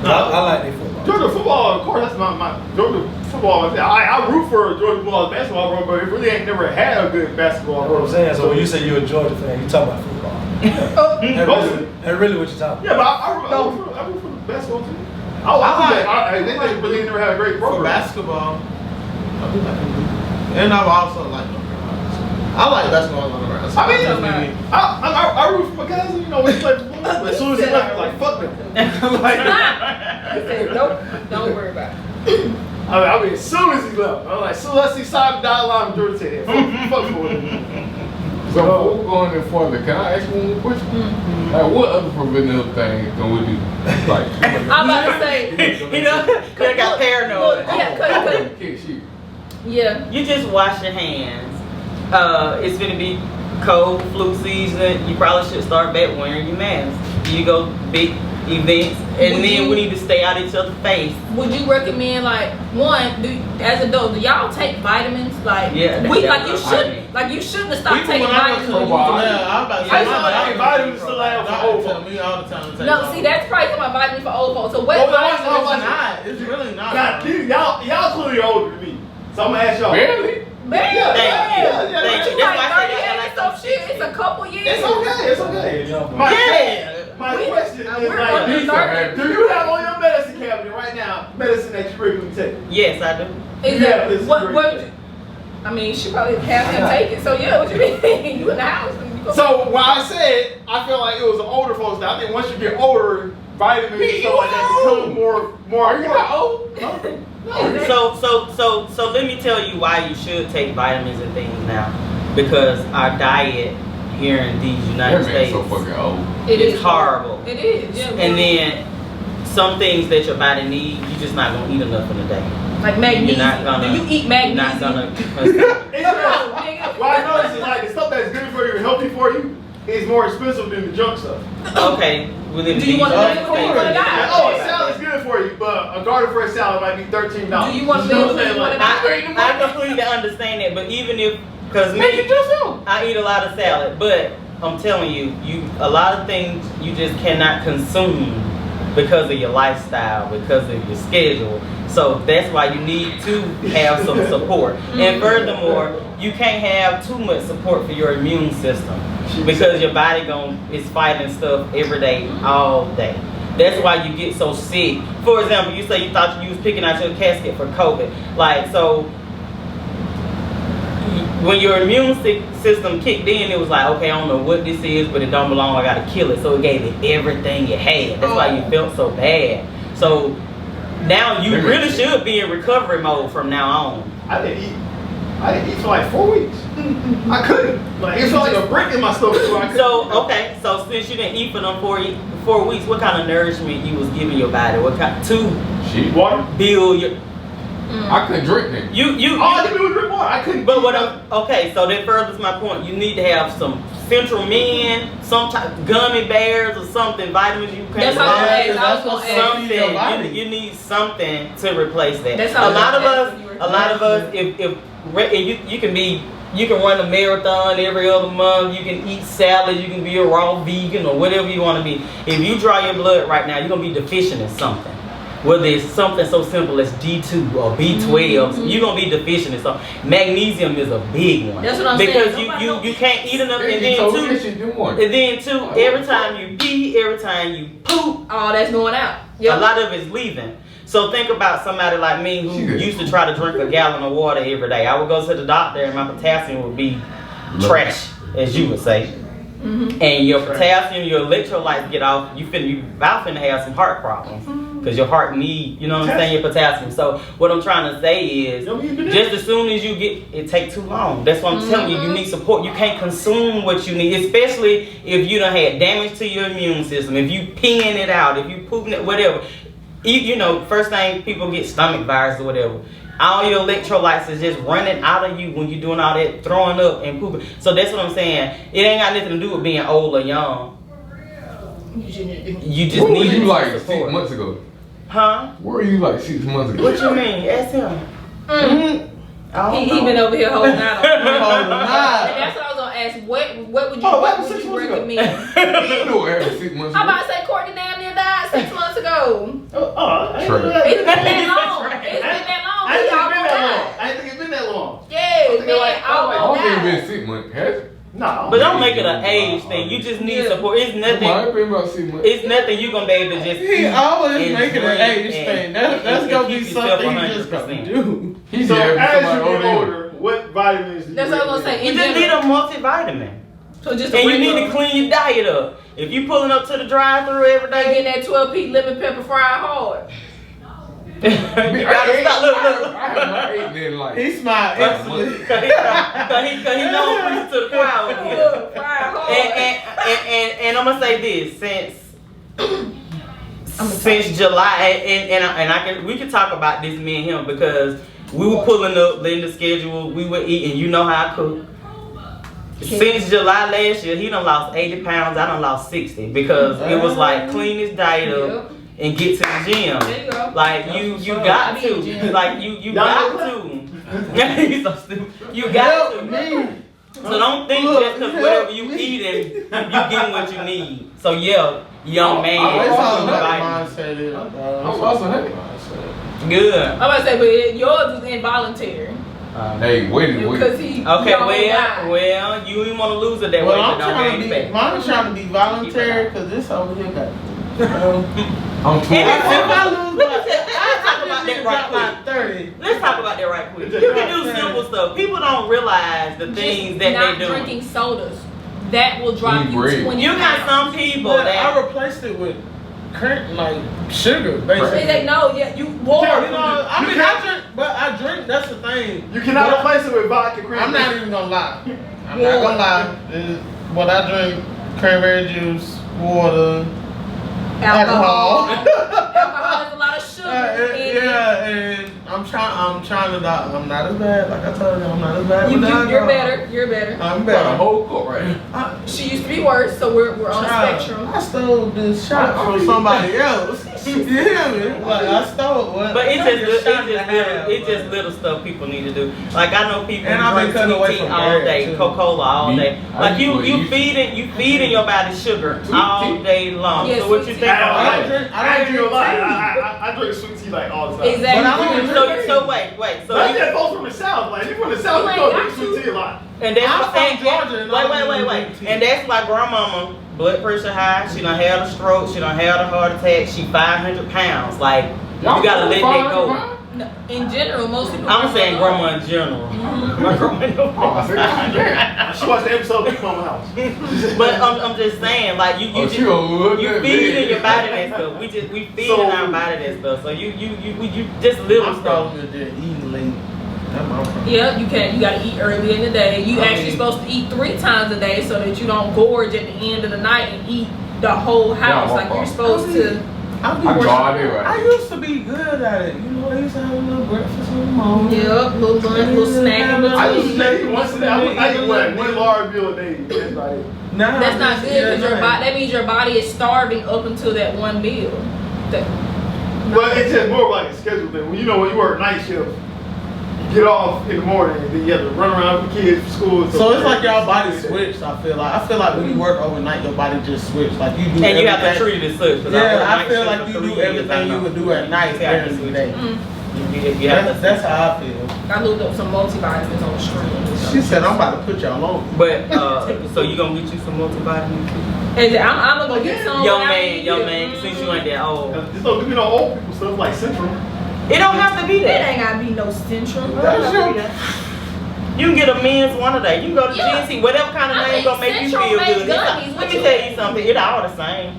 I like their football. Georgia football, of course, that's my Georgia football. I root for Georgia Bulldog basketball program, but it really ain't never had a good basketball That's what I'm program. saying. So when you say you're a Georgia fan, you talking about football. That's really what you're talking Yeah, about. but I root for the basketball team. They really never had a great For program. basketball, I do like it. And I've also liked them. I like basketball on the ground. I mean, I root for my cousin, when he played for Florida. But as soon as he left, like, fuck them. Like, He said, nope, don't worry about it. I mean, as soon as he left, I'm like, as soon as he signed the dotted line with Georgia Tech, fuck Florida. So before we go on there further, can I ask you one more question? Like, what other preventative things can we do? Like, I'm about to say, You know, could have got paranoid. yeah, kick shit. yeah. You just wash your hands. It's gonna be cold, flu season. You probably should start back wearing your mask. You go big events, and Would then you- we need to stay out of each other's face. Would you recommend as adults, do y'all take vitamins? Like Yeah, we yeah, like you vitamin. shouldn't have stopped Even taking when I vitamins. was when you probiotic. was a kid. Yeah, I'm about to I say used to take vitamins to last for old tell folks. me all the time to take No, vitamins. see that's probably talking about vitamins for old folks. So what Oh, that's vitamins? what I It's not. It's really not. God, y'all clearly older than me. So I'm gonna ask y'all. Barely? Man, Thank you. yeah, Thank you. you That's like why I 30 said and that some like shit. It's a couple years. It's okay. It's okay. Yeah. My, Yeah. my We- question is we're like, gonna do start- you have on your medicine cabinet right now medicine that you regularly take? Yes, I do. Yeah, this is What? great. What? I mean, she probably have him take it. So yeah, what you mean? You in the house? And you go, So when I said I feel like it was an older folks thing, I think once you get older, vitamins and stuff like that become more. Are you not old? So let me tell you why you should take vitamins and things now. Because our diet here in these United That man's States so fucking old. it is is horrible. It is. Yeah. And then some things that your body needs, you're just not gonna eat enough in a day. like You're magnesium. not gonna. Do you eat You're magnesium? not gonna. What I noticed is like the stuff that's good for you and healthy for you is more expensive than the junk stuff. Okay. Within Do you want to these- live or you want to die? Oh, salad's good for you, but a garden fresh salad might be $13. Do you want to live or you want to die? I completely understand that, but even if, cause Make it me, yourself. I eat a lot of salad, but I'm telling you, a lot of things you just cannot consume because of your lifestyle, because of your schedule. So that's why you need to have some support. And furthermore, you can't have too much support for your immune system because your body is fighting stuff every day, all day. That's why you get so sick. For example, you say you thought you was picking out your casket for COVID. Like, so when your immune system kicked in, it was like, okay, I don't know what this is, but it don't belong, I gotta kill it. So it gave it everything it had. That's why you felt so bad. So now you really should be in recovery mode from now on. I didn't eat for like 4 weeks. I couldn't. Like it felt like a brick in my stomach. So I couldn't. So, okay, so since you didn't eat for them 4 weeks, what kind of nourishment you was giving your body? What kind to Shit. Water. build your I couldn't drink then. you All I could do was drink water. I couldn't. But what okay, so that furthers my point. You need to have some Central Men, some type gummy bears or something, vitamins you can. That's all I asked. I was gonna ask. Something you need something to replace that. That's all A lot of I us, asked when you were a lot of us, you can run a marathon every other month. You can eat salad. You can be a raw vegan or whatever you want to be. If you draw your blood right now, you're gonna be deficient in something. Whether it's something so simple as D2 or B12, you're gonna be deficient in something. Magnesium is a big one. That's what I'm because saying. you can't eat enough, and They told me that then shit didn't want. two, every time you pee, every time you poop, All that's going out. a lot of it's leaving. So think about somebody like me who used to try to drink a gallon of water every day. I would go to the doctor and my potassium would be trash, as you would say. And your potassium, your electrolytes get off. You about finna have some heart problems because your heart need, you know what I'm saying, your potassium. So what I'm trying to say is, just as soon as you get, it take too long. That's what I'm telling you. You need support. You can't consume what you need, especially if you done had damage to your immune system. If you peeing it out, if you pooping it, whatever. You know, first thing people get stomach virus or whatever. All your electrolytes is just running out of you when you're doing all that throwing up and pooping. So that's what I'm saying. It ain't got nothing to do with being old or young. You just Where were need you like support. 6 months ago? Huh? Where were you like 6 months ago? What you mean? Ask him. I don't He know. been over here holding out on me. Holding out. And that's what I was gonna ask. What would you, Oh, what that was would 6 you months ago. recommend? You know what happened 6 months I'm ago? about to say Courtney damn near died 6 months ago. I ain't True. do that. It's been that long. It's been that long. I We ain't think all it's been gonna that long. die. I ain't think it's been that long. Yeah, think man, like- all I gonna don't think die. it's been 6 months. Has it? No. But don't make it an age thing. You just need Yeah. support. It's It might nothing. have been about 6 months. It's nothing you gonna be able to just. He eat always and making an drink age and- thing. That's and gonna be keep yourself something he just 100%. gonna do. He's So having as you somebody get older. older, what vitamins do you That's what I was gonna recommend? say. You In just need general. a multivitamin. So just a And you need regular- to clean your diet up. If you pulling up to the drive-through every They day, getting that 12p lemon pepper fried hard. you gotta stop. Look. I have not eaten in like. He smiled instantly. Cause he know preaching to the crowd over here. Fried hard. And I'm gonna say this since July and we can talk about this, me and him, because we were pulling up in the schedule, we were eating, you know how I cook. Since July last year, he done lost 80 pounds, I done lost 60 because it was like clean his diet up and get to the gym. There you go. Like you got I be in the to. gym. Like you got to. He's so stupid. You got to. Me. So don't think Look, just because whatever you eating, you getting what you need. So yeah, young man. It's all I'm about Vitamin. the mindset, is, bro. I'm also happy. Good. I'm about to say, but yours is involuntary. Hey, wait. Because he. Okay, he almost died. well, you didn't want to lose it that way, Well, but I'm don't trying gain to be, fat. mine's trying to be voluntary because this over here got. I'm And If I it's- lose, let me tell dropped quick. like 30. Let's talk about that right quick. Just You can do drop simple stuff. People don't realize the things that not they do. drinking sodas. That will drop Eat you bread. 20 You got pounds. some people But that I replaced it with like sugar, basically. They no, yeah, you water. You know, I mean, I drink, but I drink. That's the thing. You cannot But replace it with vodka cream. I'm not even gonna lie. I'm not gonna lie. But I drink cranberry juice, water, alcohol. Alcohol is a lot of sugar. in it. Yeah, and I'm trying to not. I'm not as bad. Like I told you, I'm not as bad. You're alcohol. better. You're better. I'm Got a better. whole cup right here. She used to be worse, so we're on a Child, spectrum. I stole this shot from somebody else. You hear me? Like I stole one. But it's Shot and a half, just little stuff people need to do. Like I know people And I've been drink cutting sweet away tea from all bread, day, too. Coca-Cola all Me, day. I Like used to you eat- feeding your body sugar Sweet all tea. day long. Yeah, So what sweet you tea. think? I don't drink. I ain't drink gonna lie. tea. I drink sweet tea like all the time. Exactly. But I don't So wait. So But I you, get both from the south. Like you from the south, You you ain't don't got drink sweet tea a lot. and that's I'm what from Georgia and I don't wait. drink tea. And that's my grandmama. Blood pressure high. She done had a stroke. She done had a heart attack. She 500 pounds. Like Y'all you gotta let that go. No, in general, most people. I'm saying grandma in general. My grandma. She watched the episode of Big Mama House. But I'm just saying, like you Oh, she gonna look you that feeding big. your body that stuff. We feeding So- our body that stuff. So you just little My stuff. problem is just eating late. That's my problem. Yeah, you can. You gotta eat early in the day. You actually supposed to eat 3 times a day so that you don't gorge at the end of the night and eat the whole house. Yeah, Like you're supposed to. I I draw it right. I used to be good at it. You know, I used to have a little breakfast in the morning. Yep, little lunch, little snack in I used between. to eat once a day. I eat one large meal a day. That's about it. Nah, That's not good because your right. body. That means your body is starving up until that one meal. But it's just more of like a schedule thing. When when you work night shift, you get off in the morning, and then you have to run around with the kids for school. So it's like y'all body switched. I feel like when you work overnight, your body just switched. Like you do. And you have to everything- treat it as such. 'cause Yeah, worked I night feel shift like for you 3 do years, everything I you know. would do at night Yeah, during the day. You have to- That's how I feel. I looked up some multivitamins on the stream. She said, "I'm about to put y'all on." But so you gonna get you some multivitamins too? And I'm gonna go get some. Young when I man, leave young here. man. Since you ain't that old, Just don't give me no old people stuff like Central. it don't have to be It that. ain't gotta be no central. That's your- You can get a men's one today. You can go to Yeah. GNC, whatever kind of I name think gonna make you Central feel make good. gummies. Let What me you tell mean? you something. It all the same.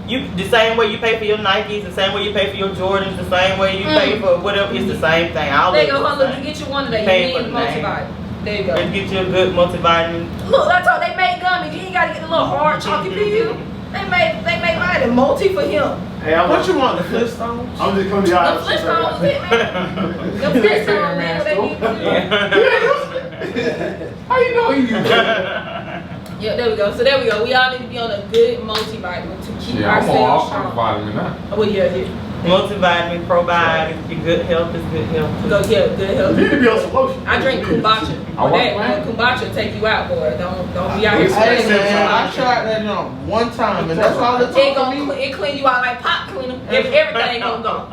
You the same way you pay for your Nikes, the same way you pay for your Jordans, the same way you pay for whatever. It's the same thing. All There of you go, it's huh? the Look, same. you get you one today. Pay You for need the name. multivitamin. There you go. Let's get you a good multivitamin. Look, that's all they make gummies. You ain't gotta get the little hard chalky pill. They make vitamin multi for him. Hey, I'm What you want? The Flintstones? I'm just coming to The y'all. Flintstones, it, man. The Flintstones, man, what they need to do. How you know you? Yeah, there we go. So there we go. We all need to be on a good multivitamin to keep Yeah, I'm on ourselves all kinds of strong. vitamin now. Well, yeah. Multivitamin, probiotics, your good health is good health. Go get good You health. need to be on some lotion. I drink kombucha. I want That mine. kombucha take you out, boy. Don't be out here. Hey sweating. man, I tried that jump one time and that's all it It took for gonna me. it clean you out like pop cleaner. Everything gonna go.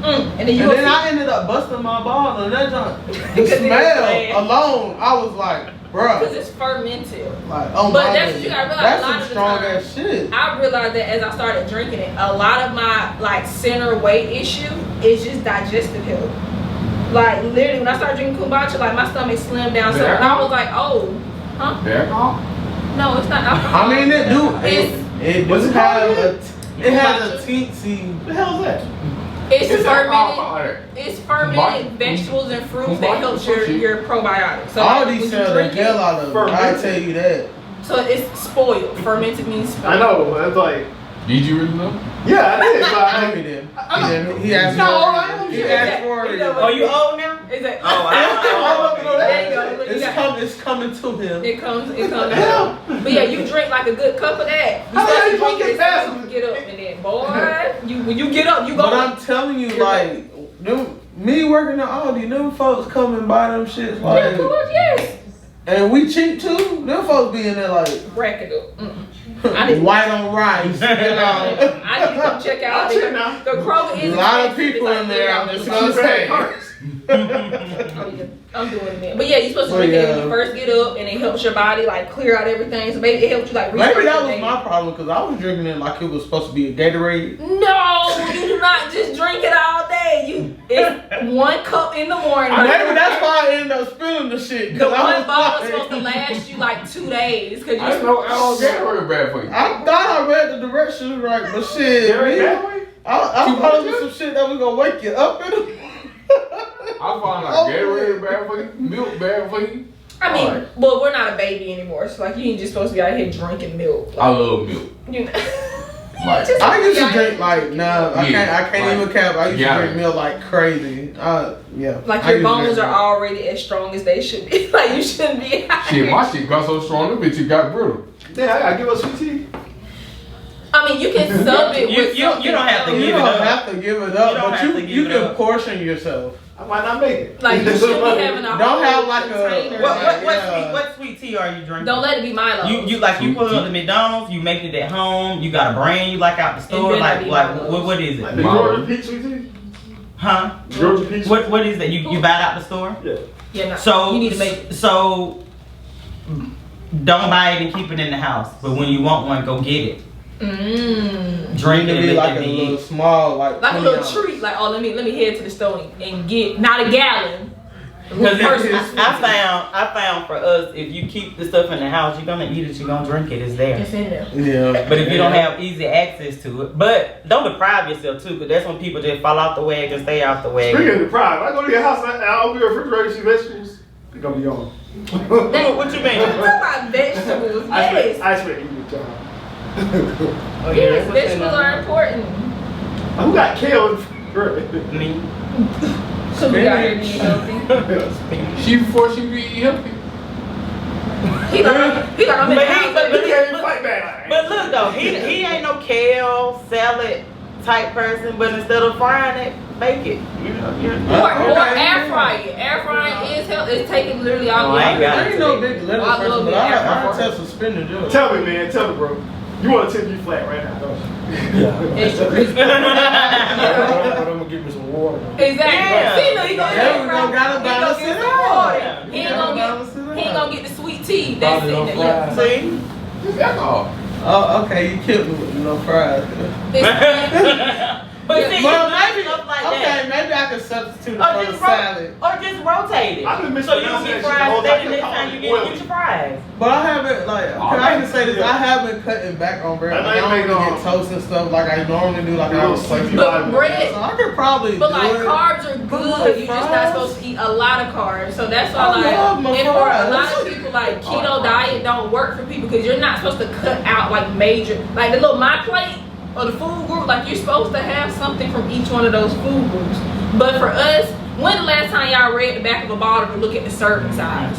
And then you And gonna then see- I ended up busting my ball and that jump. The Because it is bad. smell alone, I was like, Because bruh. it's fermented. Like, oh But my that's what you gotta realize, That's a lot some of the strong time- ass shit. I realized that as I started drinking it, a lot of my like center weight issue is just digestive health. Like literally, when I started drinking kombucha, like my stomach slimmed down. So Yeah. and I was like, oh, huh? Alcohol? No, it's not alcohol. I mean, it do. It's It What's do it have called a. It has a teensy. What the hell is that? it's It's fermented. alcohol. It's fermented vegetables and fruits that helps your probiotics. So All like, these when sell you the drink hell it, out of it. I fermented. tell you that. so it's spoiled. Fermented means spoiled. I know. That's like, Did you really know? yeah, I did. But I, Give me them. He asked No, for I it. don't He shit. asked for You it. know what- Are you old now? Is it? Oh, I don't know. There you go. Look, you got- It's coming to him. It comes out. But yeah, you drink like a good cup of that. You How the hell start you gonna drinking get it, past so you it? get up and then, boy, when you get up, you go. But I'm telling you, like, me working at Aldi, them folks come and buy them shit, Yeah, like, come on, yes. and we cheap too. Them folks be in there like Rack it up. I didn't- white on rice, you know. I need to come check out. I'll check now. The Kroger is A lot of expensive. people It's like in there. I'm just $3. gonna say. Oh, yeah. I'm doing it, man. But yeah, you're supposed to Oh, drink it when yeah. you first get up, and it helps your body like clear out everything. So maybe it helps you like restart Maybe that your was day. my problem because I was drinking it like it was supposed to be a Gatorade. No, you do not just drink it all day. You 1 cup in the morning. Maybe that's why I ended up spilling the shit. The 'cause I one was bottle was like- supposed to last you like 2 days. Cause I didn't know all Gatorade bad for you. I thought I read the directions right, but shit. Gatorade man, that way? I thought it was some shit that was gonna wake you up in it. I found out Gatorade bad for you, milk bad for you. I mean, Alright. well, we're not a baby anymore, so like you ain't just supposed to be out here drinking milk. I love milk. You know? Like, Just I used to be drink out like here I can't like, even cap. I used to yeah. drink milk like crazy. Yeah. Like I your used to bones drink are milk. already as strong as they should be. Like you shouldn't be out shit, here. my shit got so strong, that bitch you got brittle. Yeah, I gotta give us sweet tea. I mean, you can sub it with You something don't have to else. You give it don't up. have to give it You up, don't but have to you give it can up. portion yourself. I might not make it. Like you should be having a Don't whole have like a- container. What sweet tea are you drinking? Don't let it be Milo. You pull it up to McDonald's, you make it at home, you got a brand you like out the store, better like be like Milo's. what is Like it? the Georgia peach sweet tea? Huh? Georgia peach. What is that? You buy it out the store? Yeah. Yeah, no. So you need to make it. So don't buy it and keep it in the house. But when you want one, go get it. Drink it It and be make like it a be. little small, like Like a 20 little ounce. treat. Like, oh, let me head to the store and get not a gallon. A little Because person. I found for us, if you keep the stuff in the house, you're gonna eat it, you're gonna drink it, it's there. It's in there. Yeah. But if you don't have easy access to it, but don't deprive yourself too, because that's when people just fall off the wagon, stay off the Speaking wagon. of the pride, I go to your house and I open your refrigerator, see vegetables. It's gonna be on. What you mean? Talk about vegetables. Yes. I expect you to job. Oh, Yes, what's in vegetables there? are important. Who got kale in the refrigerator? Me. So we got here to be healthy. She before she be healthy. He like I'm in But the he- house. but- You can't even fight back. But look though, he ain't no kale salad type person, but instead of frying it, bake it. Or air fry it. Air frying is healthy. It's taking literally all No, I ain't the got I ain't no big lettuce I person, love but it. I test suspended yours. Tell me, man. Tell me, bro. You want to tip you flat right now, don't you? extra crispy. But I'm gonna give me some water. Exactly. Yeah. See, look, he gonna Yeah, get we don't gotta he balance gonna get it some out. water. Yeah. He ain't Gotta gonna balance it get he ain't out. gonna get the sweet tea. That's Probably it. don't Yeah. fry. See? It's alcohol. Oh, okay, you killed me with no fries. But see, Well, it's maybe, stuff like okay, that. maybe I could substitute it Or for the just, salad. or just rotate it. I've been So you don't mispronouncing get that shit the fries whole today, time. the next time you get your fries. But I haven't, like, I can say this, I have been cutting back on bread. I Like, I think don't make, really get toast and stuff like I normally do, like I little was like. sleepy So But bread, I could probably but do like it. carbs are But good. like You're just not fries? supposed to eat a lot of carbs. So that's why I like love my and for a fries. lot of people like keto diet don't work for people because you're not supposed to cut out like major like the little my plate or the food group, like you're supposed to have something from each one of those food groups. But for us, when the last time y'all read the back of a bottle to look at the serving size?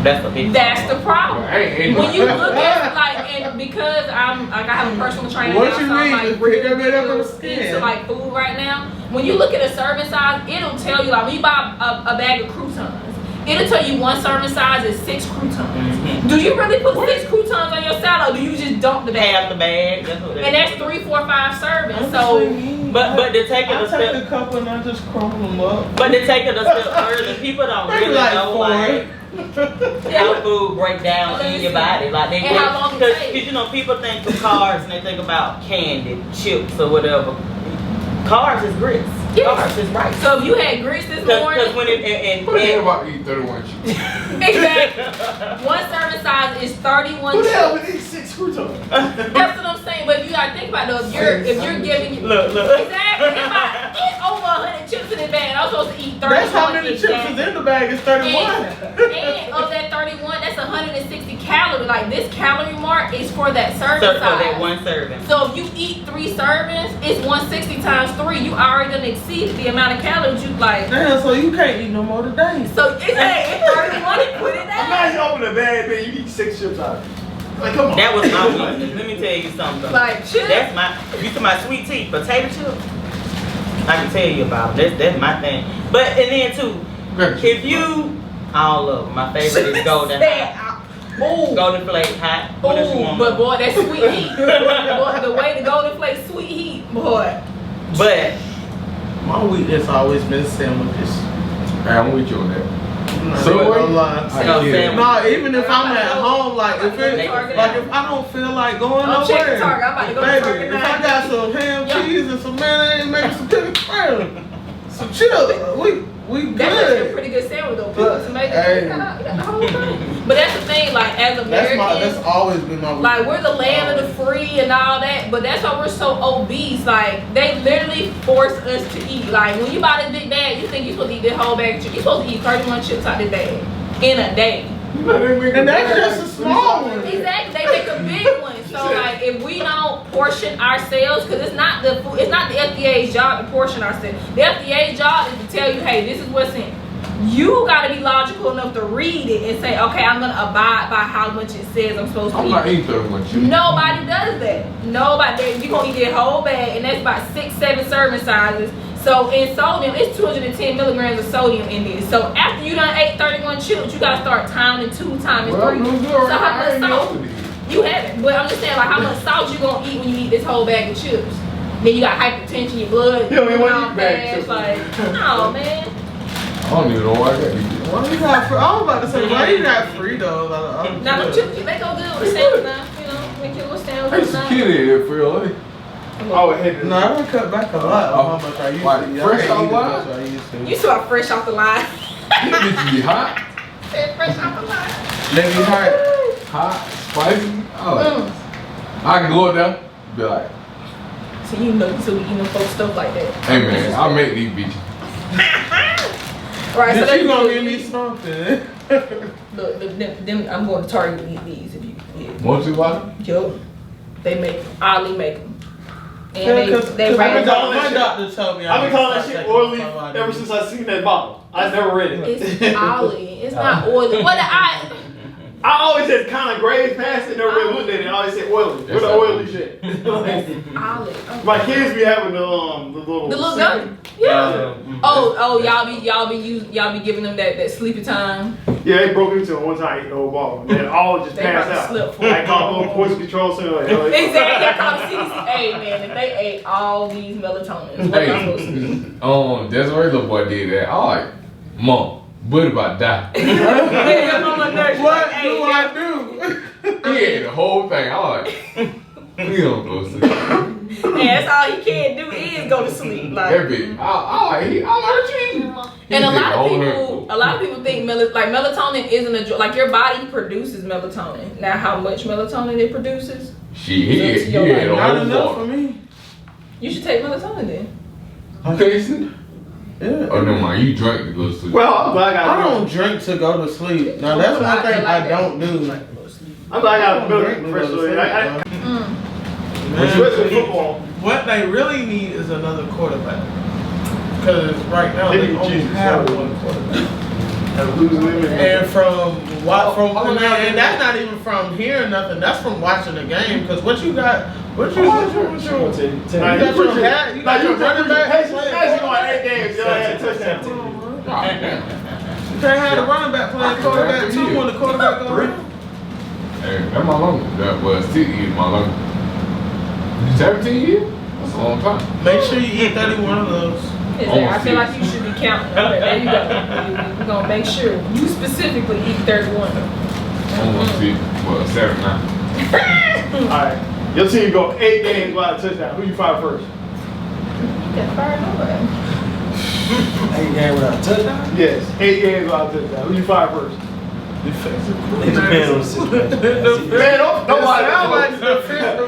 That's the big That's the problem. Ain't When you look at like, and because I'm like I have a personal trainer What now, you so I'm mean? like Just really pick up it up on the into skin. like food right now. When you look at a serving size, it'll tell you like when you buy a bag of croutons, it'll tell you one serving size is 6 croutons. Mhm. Do you really put 6 croutons on your salad, or do you just dump the bag? half the bag. That's what And that's 3, 4, 5 servings. So But to take it I a take a step, couple and I just crumble them up. but to take it a step further, people don't Maybe really like know 4. like how food break down in your body. Like they And how long it because takes. you know people think of carbs and they think about candy, chips or whatever. Carbs is grits. Yes. Carbs is rice. so if you had grits this morning, Because when it Who the hell and about to eat 31 chips? exactly. One serving size is 31 Who the hell chips. would eat 6 croutons? That's what I'm saying. But you gotta think about though. If you're giving look. exactly, if I eat over 100 chips in this bag, I'm supposed to eat 31. That's how many chips exactly. is in the bag. It's 31. And of that 31, that's 160 calories. Like this calorie mark is for that serving So for size. that one serving. So if you eat 3 servings, it's 160 times 3. You already done exceeded the amount of calories you like. Damn, so you can't eat no more today. So it's 31 and put it down. Imagine open a bag, man, you eat 6 chips out of it. Like, come on. That was my weakness. Let me tell you something. Like chips. That's my you to my sweet tea, potato chips. I can tell you about it. That's my thing. But and then too, if you all of them, my favorite is golden hot. Ooh. Golden flake hot. What else you Ooh, want? but boy, that sweet heat. Boy, the way the golden flake sweet heat, boy. But My weakness always been sandwiches. Hey, I'm with you on that. So Subway? no lie. So sandwich. No, even if I'm at home, like if it, Target. like if I don't feel like going I'm nowhere, checking Target. I'm about to go to baby, Target if now. I got some ham, Yeah. cheese, and some mayonnaise, maybe some chicken fried, Some chill. We That's actually a good. pretty good sandwich though. Pickles, tomatoes, Hey. you got the whole thing. But that's the thing, like as Americans, That's always been my. like we're the land of the free and all that, but that's why we're so obese. Like they literally force us to eat. Like when you buy this big bag, you think you're supposed to eat this whole bag of chips. You're supposed to eat 31 chips out this bag in a day. And that's just a small one. Exactly, they make a big one. So like, if we don't portion ourselves, because it's not the FDA's job to portion ourselves. The FDA's job is to tell you, hey, this is what's in. You got to be logical enough to read it and say, okay, I'm gonna abide by how much it says I'm supposed to I'm eat. not eating 31 chips. Nobody does that. Nobody. You gonna eat that whole bag, and that's about 6-7 serving sizes. So in sodium, it's 210 milligrams of sodium in this. So after you done ate 31 chips, you gotta start timing 2 times 3. Well, I'm doing good So right how now. I much ain't salt? know this. You haven't, but I'm just saying, like, how much salt you gonna eat when you eat this whole bag of chips? Then you got hypertension, your blood. You don't even want to going eat bag of fast, chips. Like, no, man. I don't even know why I got these. Why you not free? I was about to say, why you not free though? Now them chips, they go good with sandwich now. You know, make your little I sandwich. used to kill it here for LA. Oh, hey, No, I done cut back a lot of how much I used Like, to eat. fresh I can't off eat as line? much as I used to. You saw fresh off the line. These bitches be hot. Said fresh off the line. They be hot. Hot, spicy. Oh, I can go up there, be like, So you know, so we eating folks stuff like that. hey man, I'll make these bitches. Right, so Bitch, they you gonna give me something. Look, them, I'm going to Target to eat these if you. Yeah. Want you watch? Yup. They make them. Ollie make them. And Yeah, they I've been raise calling My that shit- doctor told me I've been calling that start shit taking oily some of ever these. since I seen that bottle. I never read it. It's Ollie. It's not oily. What I always said kind of gray past it, never really looked at it. I always said oily. What the oily shit? Ollie. My kids be having the little. The little gun? Yeah. Y'all be giving them that sleepy time. Yeah, they broke into it one time, ate the whole bottle, and then all just They passed probably out. slept for I it. called little poison control center. Like, Exactly. I call the CDC. Hey man, if they ate all these melatonins, what am I supposed to do? Desiree little boy did that. I like, Mom, Buddy about to die. Yeah, I'm on nurse. What Hey, do I do? He ate the whole thing. I like, we don't go sleep. And that's all he can do is go to sleep. Like, That bitch, I like you. and a lot of people think melatonin isn't a drug. Like your body produces melatonin. Now, how much melatonin it produces? Shit, he had a Not whole enough for bar. me. You should take melatonin then. You can't sleep? Yeah. Oh, no, man, you drank to go to sleep. well, I'm glad I I got. don't drink to go to sleep. Now that's one thing I don't do. I'm glad I got a Drink milk to go to professional. sleep, Especially man. football. What they really need is another quarterback. Because right now They they need only Jesus. have one quarterback. Losing them And and that's not even from hearing nothing. That's from watching the game. Because what you got, you got your running back. Imagine going 8 games, you only had a touchdown. You can't have the running back playing quarterback too when the quarterback goes down. Hey, that's my longest. That was 6 years, my longest. 17 years? That's a long time. Make sure you eat 31 of those. I feel like you should be counting. Okay, there you go. We're gonna make sure you specifically eat 31. Almost 6, well, 7 now. Alright. Your team go 8 games without a touchdown. Who you fire first? You can fire nobody. 8 games without a touchdown. Yes, 8 games without a touchdown. Who you fire first? It depends on the situation. Man, nobody.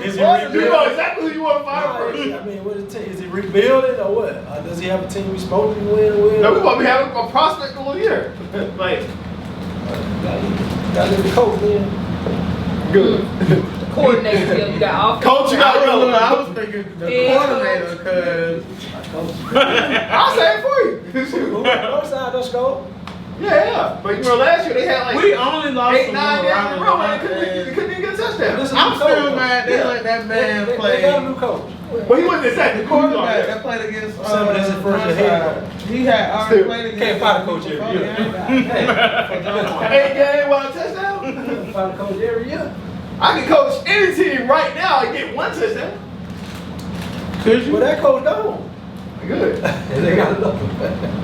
Is it You know rebuilding? exactly who you want to fire first. I mean, what it take? Is it rebuilding or what? Does he have a team he's supposed to win with? No, we gonna be having a prospect all year. Like, Got to the coach then. good. Coordinator, you got offense. Coach, you got to go. I was thinking the Yeah. coordinator because I'll say it for you. North side, let's go. Yeah. But you know, last year they had like we only lost 8, to 9 games in a row and they Ronald. couldn't even get a touchdown. Listen, I'm new coach, still mad they Yeah. let that man They play. got a new coach. But he wasn't exactly the Quarterback quarterback. that played against Seven is his first year head He had already Still, played against. can't find a coach every year. Hey, 8 games without a touchdown. find a coach every year. I can coach any team right now and get 1 touchdown. Could you? Well, that coach don't. Good. They got another.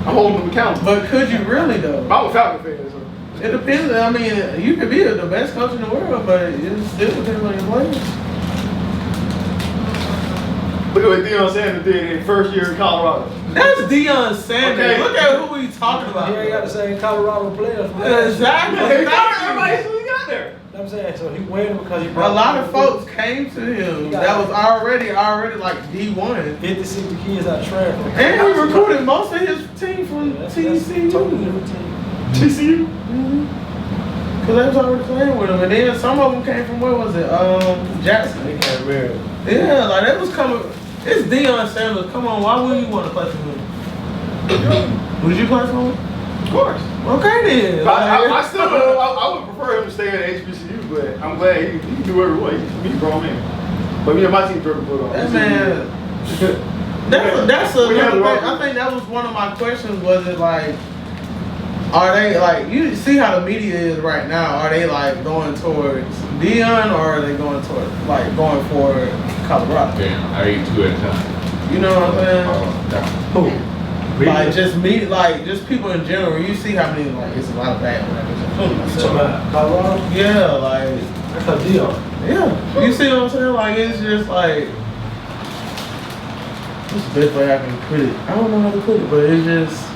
I'm holding them accountable. But could you really though? I'm a Falcon fan, so. It depends. I mean, you could be the best coach in the world, but it still depends on your players. Look at what Deion Sanders did in his first year in Colorado. That's Deion Sanders. Okay. Look at who we talking about. He ain't got the same Colorado players. Exactly. Everybody still got there. I'm saying, so he win because he A brought lot of folks came to him that was already like D1. 50, 60 kids out of transfer. And he recruited most of his team from That's totally TCU. different team. TCU. Because they was already playing with him. And then some of them came from, where was it? Jackson. They can't wear it. Yeah, like that was coming. It's Deion Sanders. Come on, why would you want to play for him? Would you play for him? Of course. Okay then. I still I would prefer him to stay at HBCU, but I'm glad he can do whatever he wants. He's a grown man. But me and my team Jordan put on. That man. That's We have another thing. the- I think that was one of my questions. Was it like, are they like, you see how the media is right now? Are they like going towards Deion, or are they going towards like going for Colorado? Damn, I ate 2 at a time. You know what I'm saying? Who? Like just me, like just people in general. You see how many like it's a lot of bad rappers, including You myself. talking about Colorado? Yeah, like That's a Deion. yeah. You see what I'm saying? Like it's just like what's the best way I can put it? I don't know how to put it, but it's just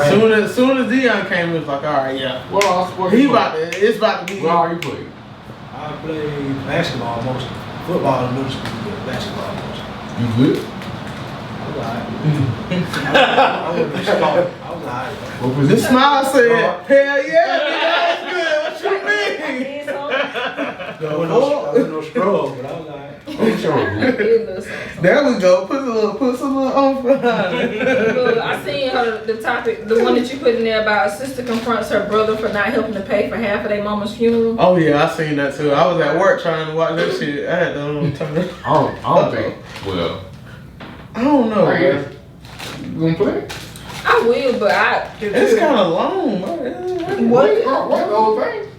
soon as Deion came, it was like, all right, yeah. What all sports He you play? about to, it's about to be. What all you play? I played basketball mostly. Football in middle school, but basketball mostly. You good? I was alright. I wasn't a star. I was alright. What The position? smile said, hell yeah, nigga, that's good. What you mean? Did something. I wasn't no scrub, but I was alright. What you on? Did a little something. There we go. Put some little on behind it. Look, I seen her the topic, the one that you put in there about a sister confronts her brother for not helping to pay for half of their mama's funeral. Oh yeah, I seen that too. I was at work trying to watch that shit. I had to turn it. I don't think. Well, I don't know, I man. guess. You gonna play? I will, but It's kind of long, man. What? What the whole thing?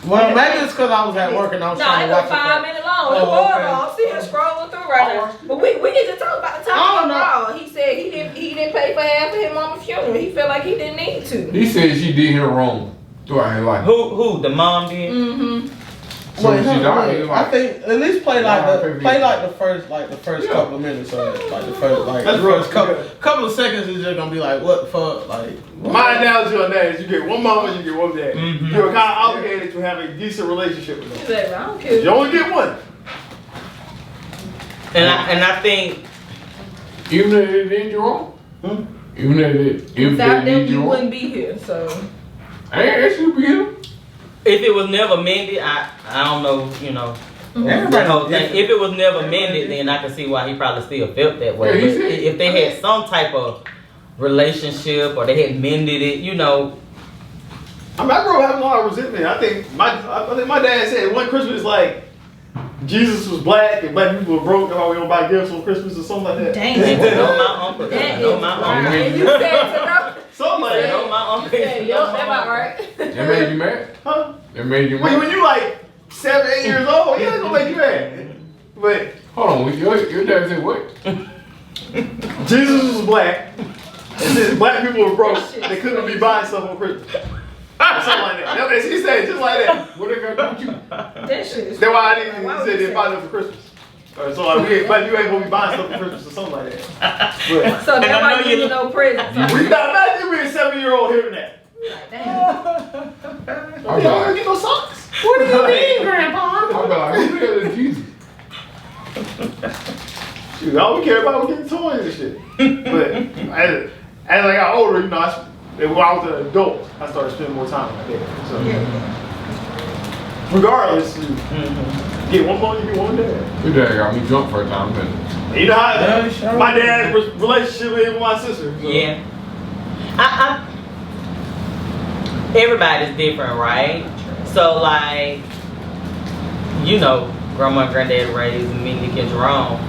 Well, maybe it's because I was at work and I was No, trying it's to watch a 5 it. minute long. Oh, It's horrible. okay. I'm sitting here scrolling through right now. But we need to talk about the I topic don't know. overall. He said he didn't pay for half of his mama's funeral. He felt like he didn't need to. He said she did him wrong throughout his life. Who? The mom did? Mm-hmm. So Wait, she hold on, died. wait. he I like, think at least play like Nah, the first Yeah. couple of minutes of it. Like the first That's the rough. first couple of seconds is just gonna be like, what the fuck, like. My analogy on that is you get one mama, you get one dad. Mhm. You're kind of obligated to have a decent relationship with He them. said, I don't care. You only get one. And I think even if it did you wrong? Hmm? Even if they Without them, did you you wrong? wouldn't be here. So I ain't asked you to be him. if it was never mended, I don't know, you know. Everybody That whole thing. different. If it was never mended, then I can see why he probably still felt that way. Yeah, he But said- if they had some type of relationship or they had mended it, you know, I mean, I grew up having a lot of resentment. I think my dad said one Christmas like Jesus was black and black people were broke. That's why we don't buy gifts on Christmas or something like that. dang, they that know my uncle. is They know my right. uncle. And you said to know. Something like They that. know my uncle. You said, yup, that about right. That made you mad? Huh? That made you When mad? you like 7, 8 years old, yeah, it's gonna make you mad. But Hold on, your dad said what? Jesus was black. And since black people were broke, they couldn't be buying stuff on Christmas. Something like that. That's what he said, just like that. What they got to do with you? That shit is. That's why I didn't. Why He would said you they say buy them for Christmas. So like, but you ain't gonna be buying stuff for Christmas or something like that. But So And I that's why know you you- no presents. we not imagine being a 7-year-old hearing that. Like, damn. I'll You be don't like, get no socks. What do you mean, Grandpa? I'll be like, who the hell is Jesus? Shoot, all we care about was getting toys and shit. But as I got older, you know, when I was an adult, I started spending more time with my dad. So regardless, you get one mom, you get one dad. Your dad got me drunk for a time, but You know how Yeah, sure. my dad's relationship is with my sister. So. Yeah. Everybody's different, right? So like, you know, grandma and granddad raised me, Nick and Jerome.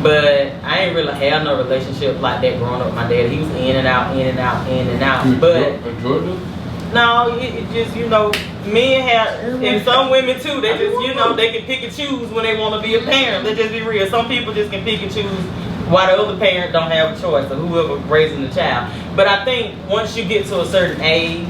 But I ain't really had no relationship like that growing up with my dad. He was in and out, in and out, in and out. you But Georgia? no, it just, you know, men have, and some women too, they just, you know, they can pick and choose when they want to be a parent. Let's just be real. Some people just can pick and choose why the other parent don't have a choice, or whoever raising the child. But I think once you get to a certain age,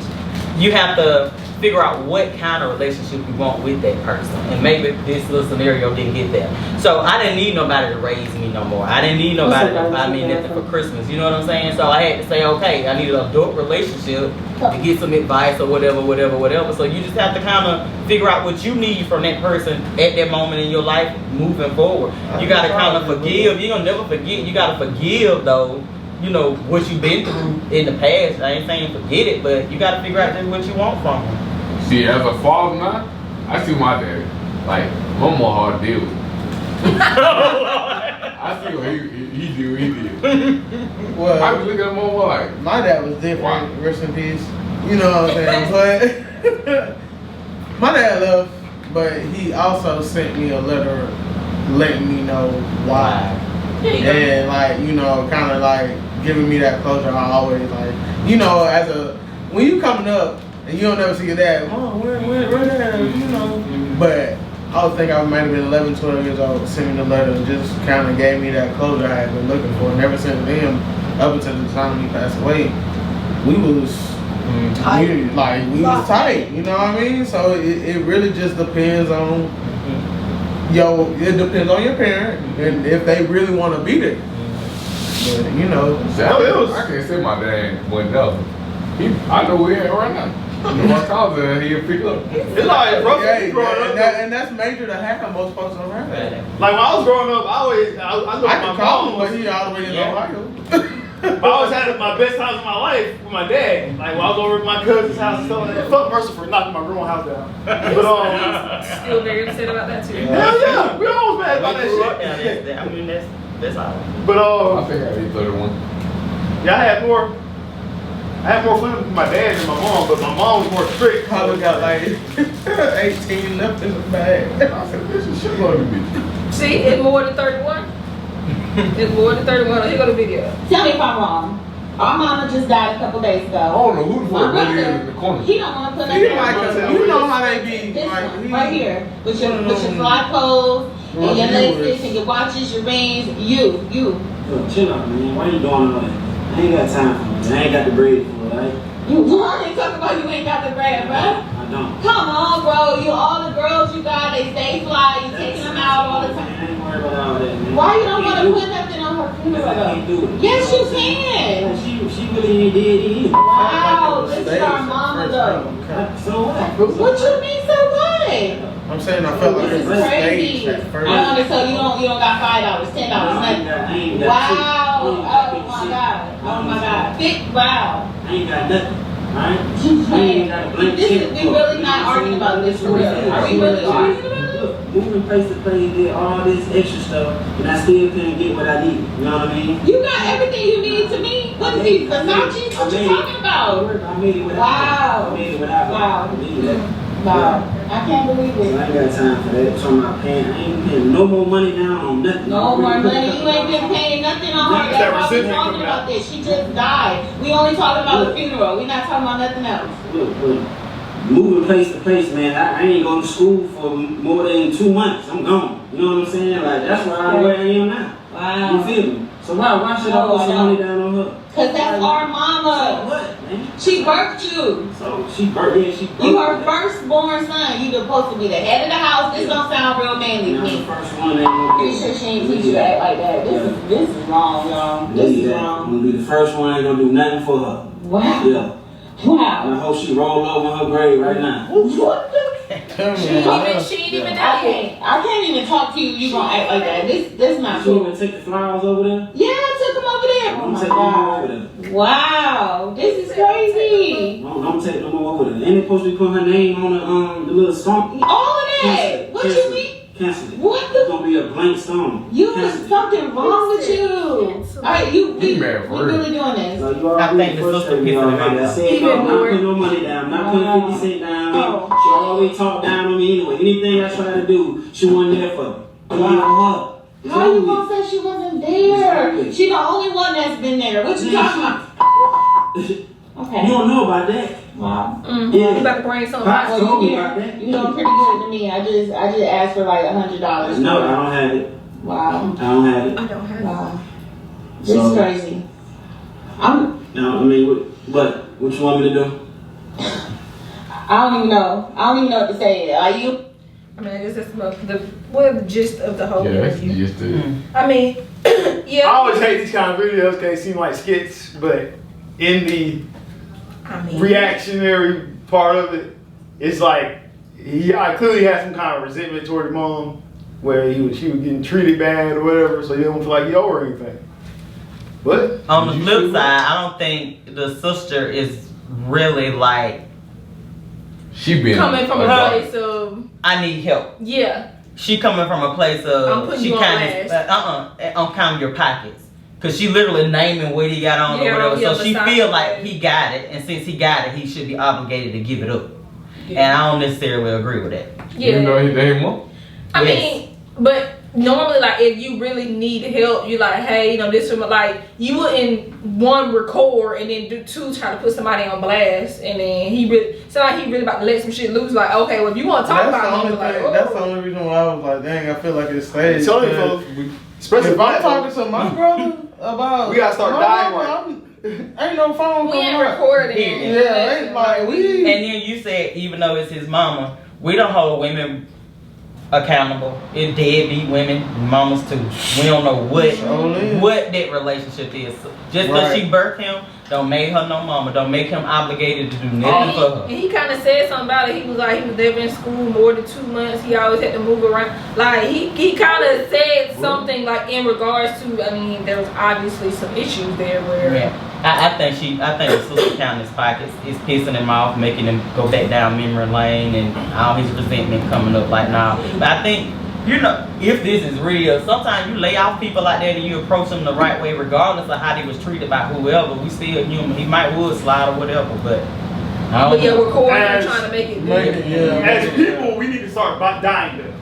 you have to figure out what kind of relationship you want with that person. And maybe this little scenario didn't get there. So I didn't need nobody to raise me no more. I didn't need nobody to buy me nothing for Christmas. You know what I'm saying? So I had to say, okay, I need an adult relationship to get some advice or whatever. So you just have to kind of figure out what you need from that person at that moment in your life moving forward. You got to kind of forgive. You're going to never forget. You got to forgive, though, you know, what you've been through in the past. I ain't saying forget it, but you got to figure out just what you want from them. See, as a father now, I see my dad. Like, my more hard to deal with. I see what he did. Well, I was looking at my mom like, my dad was different. Wow. Rest in peace. You know what I'm saying? But my dad left, but he also sent me a letter letting me know why. And like, you know, kind of like giving me that closure. I always like, you know, when you coming up and you don't ever see your dad, Mom, where dad, you know. But I was thinking I might have been 11, 12 years old, sending the letter and just kind of gave me that closure I had been looking for. And ever since then, up until the time he passed away, we was tight. We was tight, you know what I mean? So it really just depends on it depends on your parent and if they really want to be there. But you know, I can't say my dad went up. I know where he at right now. My cousin, he'll pick up. It's like rough growing up. And that's major to have. Most folks don't have that. Like when I was growing up, I looked at can my call mom. him, but he all the way in Ohio. I always had my best times of my life with my dad. Like when I was over at my cousin's house and stuff like that. Fuck Mercer for knocking my grandma's house down. But Still very upset about that too. hell yeah, we always mad about that shit. I mean, that's all. But I think I need 31. yeah, I had more fun with my dad than my mom, but my mom was more strict. Probably got like 18 left in the bag. I said, this is shit load of me. See, it's more than 31. It's more than 31. Here go the video. Tell me if I'm wrong. Our mama just died a couple days I ago. don't know who the My fuck that brother, is in the corner. he don't want to put You nothing know how they be. This Like, one, right here, with your fly clothes, and your lipsticks, and your watches, your rings. You. Yo, chill out, man. Why you doing all that? I ain't got time for it. I ain't got the bread for it, right? You ain't talking about you ain't got the bread, bro. I don't. Come on, bro. All the girls you got, they stay fly. You taking them out all the time. I ain't worried about all that, man. Why you don't want to put nothing on her funeral? I can't do it. Yes, you can. She really ain't dead either. Wow, this is our mama though. So what? What you mean, so what? I'm saying I felt like This it is was crazy. staged at first. I understand you don't got $5, $10, nothing. Wow. Oh my God. Oh my God. Big wow. I ain't got nothing. Alright? I ain't got a blank check. We really not arguing about this for real. Are we really arguing about it? Look, moving place to place, did all this extra stuff, and I still couldn't get what I need. You know what I mean? You got everything you need to me. What is these Versace? What you talking about? I made it without Wow. I made it without Wow. I needed that. Wow. I can't believe So it. I ain't got time for that. So I'm not paying. I ain't paying no more money down on nothing. No more money. You ain't been paying nothing on her. That's why we reciprocal talking coming about this. She just died. We only talking about the funeral. We not talking about nothing else. Look. Moving place to place, man. I ain't going to school for more than 2 months. I'm gone. You know what I'm saying? Like, that's where I am now. Wow. You feel me? So why should I put some money down on her? Cause that's our mama. What, man? She birthed you. So she birthed You her firstborn son. You supposed to be the head of the house. This don't sound real manly to I'm the me. first one that gonna Pretty sure she ain't teach you to act like that. This is wrong, y'all. This is I'm wrong. gonna be the first one that gonna do nothing for her. Wow. Yeah. And I Wow. hope she roll over her grave right now. What the? She ain't even die. I can't even talk to you. You gonna act like that? This not She cool. even take the flowers over there? Yeah, I took him over there. Oh Don't my take no more over God. there. Wow. This is crazy. Don't take no more over there. Ain't they supposed to be putting her name on the little stone? All of that. What you mean? Cancel it. What It's the? gonna be a blank stone. You Cancel was it. something wrong with you. Alright, He mad for we real. really doing this. So you I think already the sister frustrated me pissing him already. I off. said, Even no, I'm not more. putting no money down. I'm not putting Wow. 50 cents down. Oh. She always talked down on me anyway. Anything I try to do, she wasn't there for me. Wow. It's How you over gonna say she wasn't there? Exactly. She the only one that's been there. What you talking about? with. You Okay. don't know about that. Wow. Yeah. You about to bring something Pops back. told me Well, about that. you doing pretty good to me. I just asked for like $100. No, I don't have it. Wow. I don't have it. I don't have Wow. This So- is crazy. I'm. No, I mean, what you want me to do? I don't even know. I don't even know what to say. Are you? I mean, I guess that's the gist of the whole Yeah, that's interview. just it. I mean, yeah. I always hate these kind of videos. They seem like skits, but in the I mean, reactionary part of it, it's like I clearly had some kind of resentment toward his mom, where she was getting treated bad or whatever, so he don't feel like he owe her anything. But On the flip side, I don't think the sister is really like, She been coming from a adopted. place of I need help. yeah. She coming from a place I'm of putting she you on kind of I'm counting your pockets, cause she literally naming what he got on Yeah, or whatever. yeah, So she besides feel that. like he got it, and since he got it, he should be obligated to give it up. Yeah. And I don't necessarily agree with that. Even though he ain't want. I Yes. mean, but normally, like, if you really need help, you like, hey, you know, this from like, you wouldn't one record and then do two try to put somebody on blast, and then he really sound like he really about to let some shit loose. Like, okay, well, if you want to talk That's the about only it, like, thing. That's the only reason why I was like, dang, I feel like it's staged. tell you, because folks, especially if if I'm I'm talking to my brother about, We gotta start my dying brother, ain't no phone we coming ain't up. recording. Yeah, ain't like we. And then you said even though it's his mama, we don't hold women accountable. It deadbeat women, mamas too. We don't know what that relationship is. Just because she birthed him, don't make her no mama. Don't make him obligated to do nothing for her. And he kind of said something about it. He was like, he was never in school more than 2 months. He always had to move around. Like, he kind of said something like in regards to, I mean, there was obviously some issues there where. Yeah. I think the sister counting his pockets is pissing him off, making him go back down memory lane, and all his resentment coming up like now. But I think, you know, if this is real, sometimes you lay off people like that and you approach them the right way, regardless of how they was treated by whoever. We still human. He might would slide or whatever, but I don't But yeah, know. recording and As- trying to make it Make good. it, yeah. as people, we need to start dying them.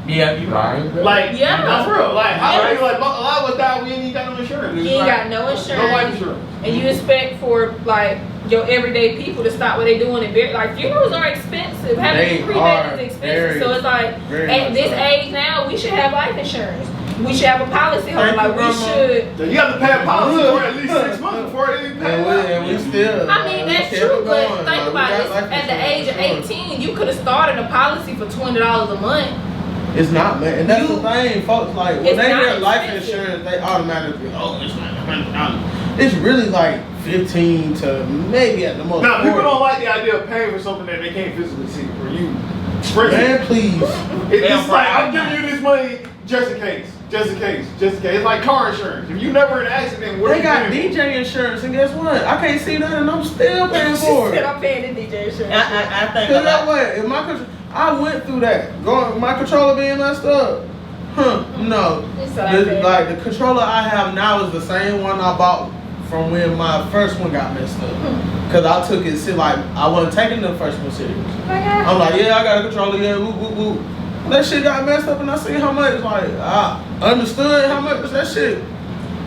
Yeah, you right. Right. Like, Yeah. that's real. Like, I Yeah. feel like a lot of us die, we ain't even got no insurance. You It's ain't like, got no no life insurance. insurance. And you expect for like your everyday people to stop what they doing and like funerals are expensive. Having They cremate are is expensive. very, So it's like very at much this so. age now we should have life insurance. We should have a policy Thank holder. Like you, we Grandma. should. So you have to pay a policy for at least 6 months before it even And we pays. still. I mean that's kept true, it but going. think Like, we about got it. life At the age of insurance, sure. 18, you could have started a policy for $20 a month. It's not, man. And that's You- the thing, folks. Like when It's they not hear life expensive. insurance, they automatically, oh, it's like $100. It's really like 15 to maybe at the most. Now, people 40. don't like the idea of paying for something that they can't physically see. For you, Man, please. it's like I'm giving you this money just in case, just in case, just in case. It's like car insurance. If you never in an accident, what They are you got paying for? DJ insurance, and guess what? I can't see that, and I'm still paying for Said it. I'm paying the DJ insurance. I think a Cause that lot. way, if my I went through that. Going, my controller being messed up. No. It's all right. Like the controller I have now is the same one I bought from when my first one got messed up. Cause I took it like I wasn't taking the first one serious. I'm like, yeah, I got a controller, yeah, woo woo woo. That shit got messed up, and I seen how much. Like I understood how much that shit.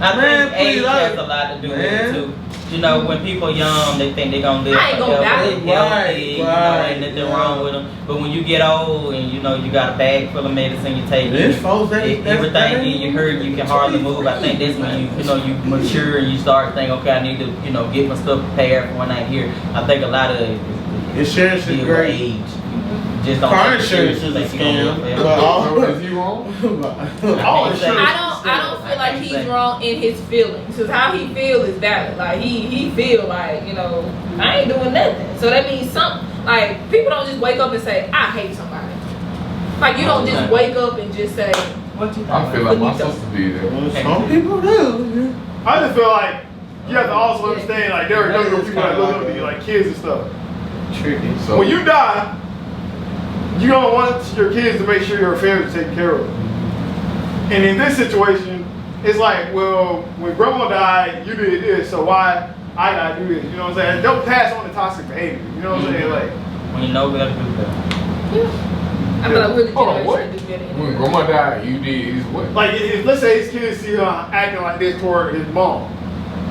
I Man, think age please, has a lot to do with man. it too. You know, when people young, they think they're gonna live I ain't gonna die. forever, healthy, you know, Right, ain't nothing yeah. wrong with them. But when you get old and you know you got a bag full of medicine you take, This folks, everything in you hurt, you can hardly move. I think that's when you mature and you start thinking, okay, I need to get my stuff prepared for when I'm here. I think a lot of it Insurance is deal with great. age. You just don't Car take it insurance serious, is a think you're gonna live scam. forever. But all Is he wrong? All insurance. I don't feel like he's wrong in his feelings. Cause how he feel is valid. Like he feel like, I ain't doing nothing. So that means something. Like people don't just wake up and say, I hate somebody. Like you don't just wake up and just say, what you I feel like my Benito. sister did that. Some people do. I just feel like you have to also understand, like there are younger people that look up to you, like kids and stuff. Tricky. So When you die, you're gonna want your kids to make sure your affairs are taken care of. And in this situation, it's like, well, when grandma died, you did this, so why I gotta do this? You know what I'm saying? Don't pass on the toxic behavior. You know what I'm saying? Like, When you know better, do better. I feel like really Hold on, what? generation do better. When grandma died, you did his what? like if let's say his kids see her acting like this toward his mom,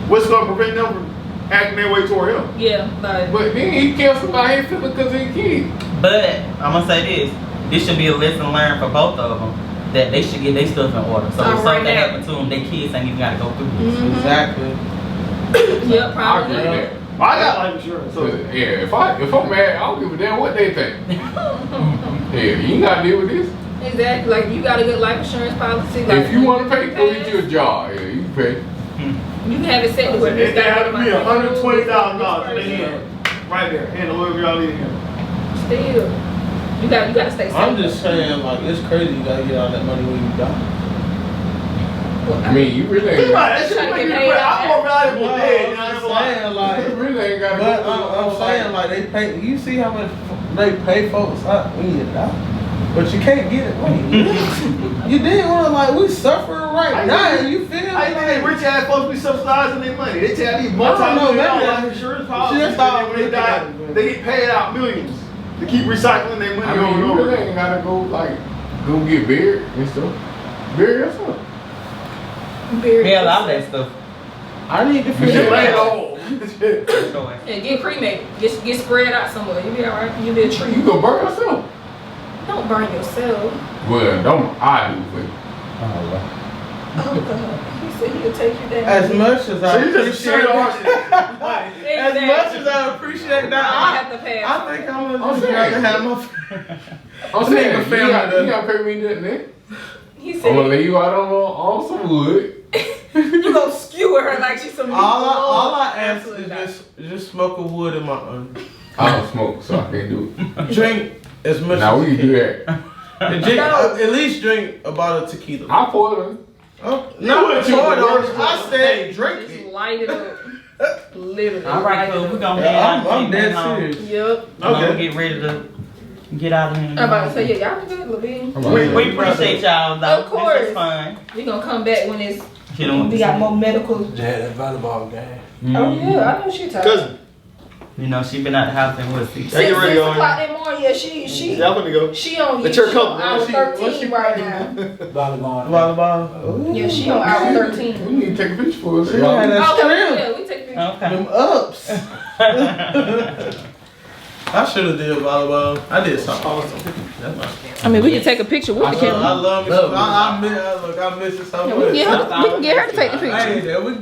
what's gonna prevent them from acting that way toward him? Yeah, like But then he cares about his feelings because he's a kid. But I'm gonna say this: this should be a lesson learned for both of them that they should get their stuff in order. So if Oh, right something now. happens to them, their kids ain't even gotta go through this. Exactly. Yep, I probably. agree with that. I got life insurance, so Yeah, if I'm mad, I don't give a damn what they think. Yeah, you ain't gotta deal with this. Exactly. Like you got a good life insurance policy. Like If you want to pay, go get you a job. Yeah, you can pay. you can have it set to where it this have to be $120,000 in the Still, end, right there, and the whatever y'all need him. you gotta stay safe. I'm just saying, like, it's crazy you gotta get all that money when you die. I mean, you really Think ain't. about it. That shit make you pray. I'm more valuable No, dead than I I'm am just alive. saying, like, You really ain't got to but go through the I'm whole saying, life. like, they pay. You see how much they pay folks out when you die, but you can't get it. Wait, you did one like we suffering right now. You feel me? I think rich ass folks be subsidizing their money. They tell these multi-million dollar life insurance policies, That's how and when they die, they get paid out millions to keep recycling their money I mean, over and you over. really ain't got to go get buried and stuff. Bury yourself. Yeah, a lot of that stuff. I need to You figure should it lay it out. on. Yeah, get cremated. Get spread out somewhere. You be alright. You be a tree. You gonna burn yourself. Don't burn yourself. Well, don't I do for you. Oh God. He said he'll take you down. As much as So I you just appreciate straight that, arsonist. as much as I appreciate that, I have to pass. I think I'm gonna I'm just saying. rather have my. I'm I saying, think you the family got, does. you got to pay me nothing, then. He I'm gonna said lay you out on some wood. you gonna skewer her like she's some. All I ask Absolutely is not. just smoke a wood in my I don't smoke, so I can't do it. drink as much Now as we you can do can. that. And drink, No. at least drink a bottle of tequila. I pour them. Oh, You no, went to pour it the on. worst I one. said drink Just it. light it up. Literally. All right, light cool. it We up. gonna Yeah, head out. I'm and dead take that home. serious. Yep. I'm gonna Okay. get ready to get out of here. I'm about to say, yeah, y'all good, Levine. We appreciate y'all though. Of course. This is fun. We gonna come back when it's You know, we got more medical. Just had that volleyball game. Oh yeah, I know she tired. Cousin, You know, she been out the house and what, 6 Hey, you ready, 6 Owen? o'clock that morning, yeah, she y'all gonna go. she on Let she your on couple. hour What's she 13 right now. Volleyball. Volleyball. Ooh. Yeah, she on hour We 13. need to take a picture for us. Yeah, y'all. that's Okay, true. yeah, we take pictures. Okay. Them ups. I should have did volleyball. I did something. That's my. I mean, we can take a picture with the I camera. love it. I miss it so Yeah, much. we can get her to take the picture. Hey, there we go.